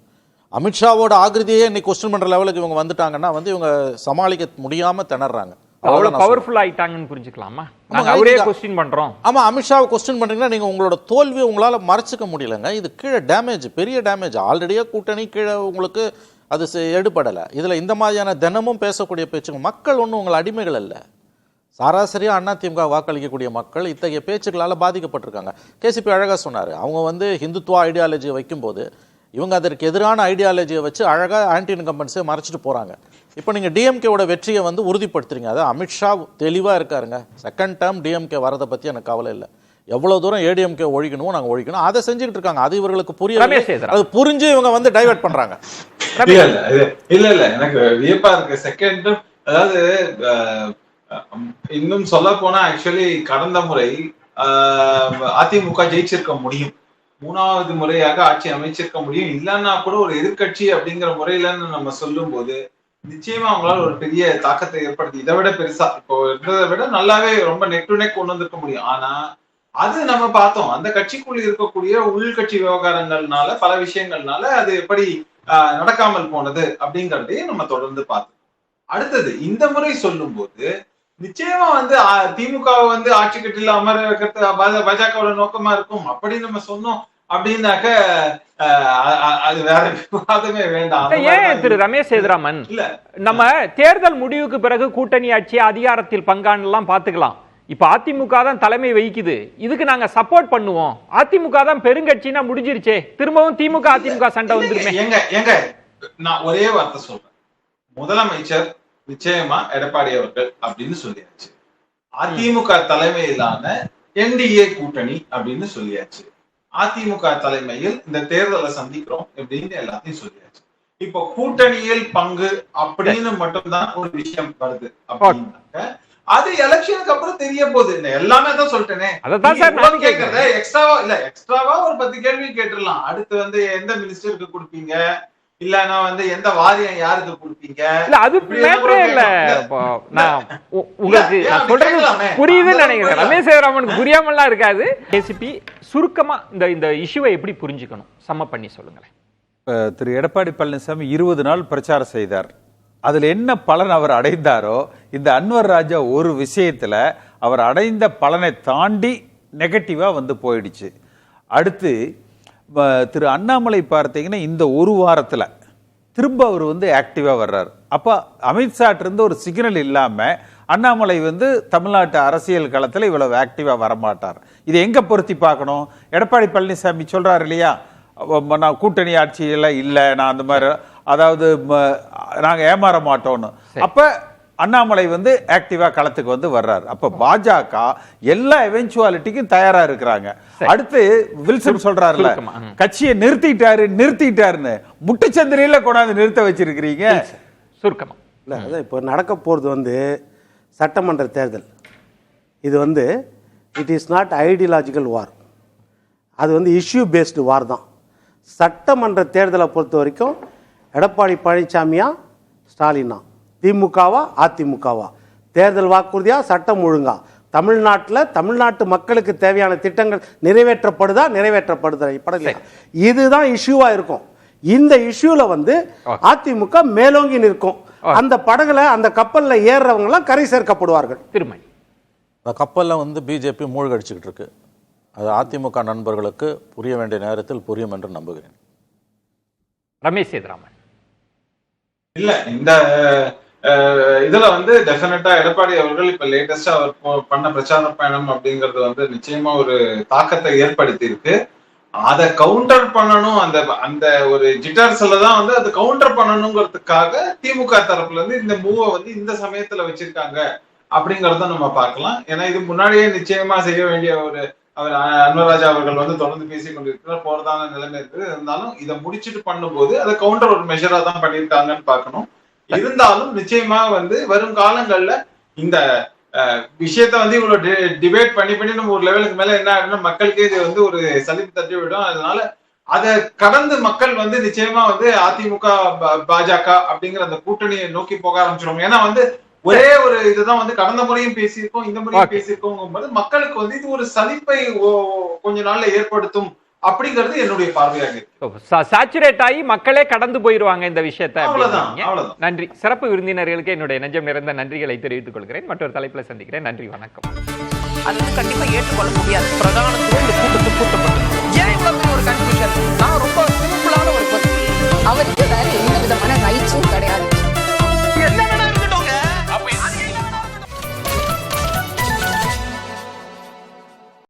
அமித்ஷாவோட ஆகிருதியே இன்னைக்கு கொஸ்டின் பண்ணுற லெவலுக்கு இவங்க வந்துட்டாங்கன்னா வந்து இவங்க சமாளிக்க முடியாமல் திணறாங்க. அவ்வளவு பவர்ஃபுல் ஆயிட்டாங்கன்னு புரிஞ்சுக்கலாமா? நாங்க அவரே கொஸ்டின் பண்றோம். ஆமா, அமித்ஷாவை கொஸ்டின் பண்றீங்கன்னா நீங்க உங்களோட தோல்வியை உங்களால மறைச்சிக்க முடியலங்க. இது கீழே டேமேஜ், பெரிய டேமேஜ். ஆல்ரெடியே கூட்டணி கீழே உங்களுக்கு அது எடுபடலை. இதுல இந்த மாதிரியான தினமும் பேசக்கூடிய பேச்சுங்க, மக்கள் ஒன்றும் உங்களை அடிமைகள் அல்ல. சராசரியா அதிமுக வாக்களிக்கக்கூடிய மக்கள் இத்தகைய பேச்சுக்களால பாதிக்கப்பட்டிருக்காங்க. கேசிபி அழகா சொன்னாரு, அவங்க வந்து ஹிந்துத்துவ ஐடியாலஜியை வைக்கும்போது இவங்க அதற்கு எதிரான ஐடியாலஜியை வச்சு அழகாக ஆன்டி இன்கம்பன்ஸை மறைச்சிட்டு போகிறாங்க. இப்போ நீங்கள் டிஎம்கேவோட வெற்றியை வந்து உறுதிப்படுத்துறீங்க. அதாவது அமித்ஷா தெளிவாக இருக்காருங்க, செகண்ட் டேர்ம் டிஎம்கே வரதை பற்றி எனக்கு கவலை இல்லை. எவ்வளோ தூரம் ஏடிஎம்கே ஒழிக்கணுமோ நாங்கள் ஒழிக்கணும், அதை செஞ்சுக்கிட்டு இருக்காங்க. அது இவர்களுக்கு புரியல, அது புரிஞ்சு இவங்க வந்து டைவர்ட் பண்ணுறாங்க. இல்ல எனக்கு வியப்பா இருக்கு. செகண்ட், அதாவது இன்னும் சொல்ல போனா ஆக்சுவலி கடந்த முறை அதிமுக ஜெயிச்சிருக்க முடியும், 3வது முறையாக ஆட்சி அமைச்சிருக்க முடியும். இல்லைன்னா கூட ஒரு எதிர்கட்சி அப்படிங்கிற முறையிலன்னு நம்ம சொல்லும் போது நிச்சயமா அவங்களால ஒரு பெரிய தாக்கத்தை ஏற்படுத்தி இதை விட பெருசா இப்போ இருந்ததை விட நல்லாவே ரொம்ப நெக் டு நெக் கொண்டு வந்திருக்க முடியும். ஆனா அது நம்ம பார்த்தோம், அந்த கட்சிக்குள்ள இருக்கக்கூடிய உள்கட்சி விவகாரங்கள்னால, பல விஷயங்கள்னால அது எப்படி நடக்காமல் போனது அப்படிங்கறதையும் நம்ம தொடர்ந்து பார்த்தோம். அடுத்தது இந்த முறை சொல்லும் போது நிச்சயமா வந்து திமுகவை வந்து ஆட்சி கட்டில அமர வைக்கிறது பாஜகவோட நோக்கமா இருக்கும் அப்படின்னு நம்ம சொன்னோம் அப்படின்னாக்க அது வேற விவாதமே வேண்டாம். ஏன் திரு ரமேஷ் சேதுராமன், நம்ம தேர்தல் முடிவுக்கு பிறகு கூட்டணி ஆட்சி அதிகாரத்தில் பங்கானெல்லாம் பாத்துக்கலாம். இப்ப அதிமுக தான் தலைமை வகிக்குது, இதுக்கு நாங்க சப்போர்ட் பண்ணுவோம், அதிமுக தான் பெருங்கட்சினா முடிஞ்சிருச்சே, திரும்பவும் திமுக அதிமுக சண்டை வந்துருமே. எங்க நான் ஒரே வார்த்தை சொல்றேன், முதலமைச்சர் நிச்சயமா எடப்பாடி அவர்கள் அப்படின்னு சொல்லியாச்சு, அதிமுக தலைமையிலான என்டிஏ கூட்டணி அப்படின்னு சொல்லியாச்சு, அதிமுக தலைமையில் இந்த தேர்தலை சந்திக்கிறோம் அப்படின்னு எல்லாத்தையும் சொல்லியாச்சு. இப்போ கூட்டணியில் பங்கு அப்படின்னு மட்டும்தான் ஒரு விஷயம் வருது அப்படின்னாக்க அது எலெக்ஷனுக்கு அப்புறம் தெரிய போகுது. எல்லாமே தான் சொல்லிட்டேனே, கேட்கறத எக்ஸ்ட்ராவா ஒரு 10 கேள்வி கேட்டுடலாம். அடுத்து வந்து எந்த மினிஸ்டருக்கு கொடுப்பீங்க, இல்லனா வந்து எந்த வாரியம் யாருக்கு கொடுப்பீங்க, இல்ல அது மேட்டரே இல்ல. நான் உங்களுக்கு நான் சொல்றது புரியுதுன்னு நினைக்கிறேன். ரமேஷ் சேதுராமனுக்கு புரியாமலாம் இருக்காது. கேசிபி சுருக்கமா இந்த இஷ்யூவை எப்படி புரிஞ்சுக்கணும், சம்ம பண்ணி சொல்லுங்களேன். திரு எடப்பாடி பழனிசாமி 20 நாள் பிரச்சாரம் செய்தார். அதுல என்ன பலன் அவர் அடைந்தாரோ, இந்த அன்வர் ராஜா ஒரு விஷயத்துல அவர் அடைந்த பலனை தாண்டி நெகட்டிவா வந்து போயிடுச்சு. அடுத்து திரு அண்ணாமலை பார்த்தீங்கன்னா இந்த ஒரு வாரத்தில் திரும்ப அவர் வந்து ஆக்டிவாக வர்றார். அப்போ அமித்ஷாட் இருந்து ஒரு சிக்னல் இல்லாமல் அண்ணாமலை வந்து தமிழ்நாட்டு அரசியல் களத்தில் இவ்வளவு ஆக்டிவாக வரமாட்டார். இதை எங்கே பொருத்தி பார்க்கணும்? எடப்பாடி பழனிசாமி சொல்கிறார் இல்லையா, நான் கூட்டணி ஆட்சியில் இல்லை, நான் அந்த மாதிரி அதாவது நாங்கள் ஏமாற மாட்டோம்னு. அப்போ அண்ணாமலை வந்து ஆக்டிவா களத்துக்கு வந்து வர்றாரு. அப்ப பாஜக எல்லா எவென்ச்சுவாலிட்டிக்கும் தயாரா இருக்கிறாங்க. அடுத்து வில்சன் சொல்றாருல, கட்சியை நிறுத்திட்டாருன்னு முட்டுச்சந்திரியில கொண்டாந்து நிறுத்த வச்சிருக்கிறீங்க. சுருக்கமா இல்ல, அதான் இப்போ நடக்க போறது வந்து சட்டமன்ற தேர்தல். இது வந்து இட் இஸ் நாட் ஐடியாலஜிக்கல் வார், அது வந்து இஷ்யூ பேஸ்டு வார் தான். சட்டமன்ற தேர்தலை பொறுத்த வரைக்கும் எடப்பாடி பழனிசாமியா ஸ்டாலினா, திமுகவா அதிமுகவா, தேர்தல் வாக்குறுதியா சட்டம் ஒழுங்கா, தமிழ்நாட்டில் தமிழ்நாட்டு மக்களுக்கு தேவையான திட்டங்கள் நிறைவேற்றப்படுதா, இதுதான் இஷ்யூவா இருக்கும். இந்த இஷ்யூல வந்து அதிமுக மேலோங்கி நிற்கும். அந்த படகுல அந்த கப்பல்ல ஏறுறவங்க எல்லாம் கரை சேர்க்கப்படுவார்கள். திருமணி அந்த கப்பல்ல வந்து பிஜேபி மூழ்கடிச்சுக்கிட்டு இருக்கு. அது அதிமுக நண்பர்களுக்கு புரிய வேண்டிய நேரத்தில் புரியும் என்று நம்புகிறேன். ரமேஷ் சேதுராமன், இல்ல இந்த இதுல வந்து டெஃபினட்டா எடப்பாடி அவர்கள் இப்ப லேட்டஸ்டா அவர் பண்ண பிரச்சார பயணம் அப்படிங்கிறது வந்து நிச்சயமா ஒரு தாக்கத்தை ஏற்படுத்தி இருக்கு. அதை கவுண்டர் பண்ணணும், அந்த ஒரு ஜிட்டர்ஸ்ல தான் வந்து அதை கவுண்டர் பண்ணணுங்கிறதுக்காக திமுக தரப்புல இருந்து இந்த மூவை வந்து இந்த சமயத்துல வச்சிருக்காங்க அப்படிங்கறத நம்ம பார்க்கலாம். ஏன்னா இது முன்னாடியே நிச்சயமா செய்ய வேண்டிய ஒரு அன்வராஜா அவர்கள் வந்து தொடர்ந்து பேசிக் கொண்டிருக்கிறார், போறதான நிலைமை இருக்குது. இருந்தாலும் இதை முடிச்சுட்டு பண்ணும்போது அதை கவுண்டர் ஒரு மெஷரா தான் பண்ணியிருக்காங்கன்னு பார்க்கணும். இருந்தாலும் நிச்சயமா வந்து வரும் காலங்கள்ல இந்த விஷயத்த வந்து இவ்வளவு டிபேட் பண்ணி நம்ம ஒரு லெவலுக்கு மேல என்ன ஆகுதுன்னா மக்களுக்கே இது வந்து ஒரு சலிப்பு தட்டி விடும். அதனால அதை கடந்து மக்கள் வந்து நிச்சயமா வந்து அதிமுக பாஜக அப்படிங்கிற அந்த கூட்டணியை நோக்கி போக ஆரம்பிச்சிடும். ஏன்னா வந்து ஒரே ஒரு இதுதான் வந்து கடந்த முறையும் பேசியிருக்கோம், இந்த முறையும் Okay. பேசியிருக்கோம். மக்களுக்கு வந்து இது ஒரு சலிப்பை கொஞ்ச நாள்ல ஏற்படுத்தும் அப்படிங்கிறது என்னுடைய பார்வையாக இருக்கு. சாச்சுரேட் ஆகி மக்களே கடந்து போயிருவாங்க இந்த விஷயத்தை. அவ்வளவுதான், அப்படிங்கிறீங்க. அவ்வளவுதான். நன்றி. சிறப்பு விருந்தினர்களுக்கு என்னுடைய நெஞ்சம் நிறைந்த நன்றிகளை தெரிவித்துக் கொள்கிறேன். மற்றொரு தலைப்புல சந்திக்கிறேன். நன்றி, வணக்கம். அது வந்து கண்டிப்பா ஏற்றுக்கொள்ள முடியாது. பிரதானத்துவம் இந்த கூட்டத்துக்கு கூட்டப்பட்டது. ஏன் இவ்வளவு பெரிய ஒரு கன்ஃபியூஷன்?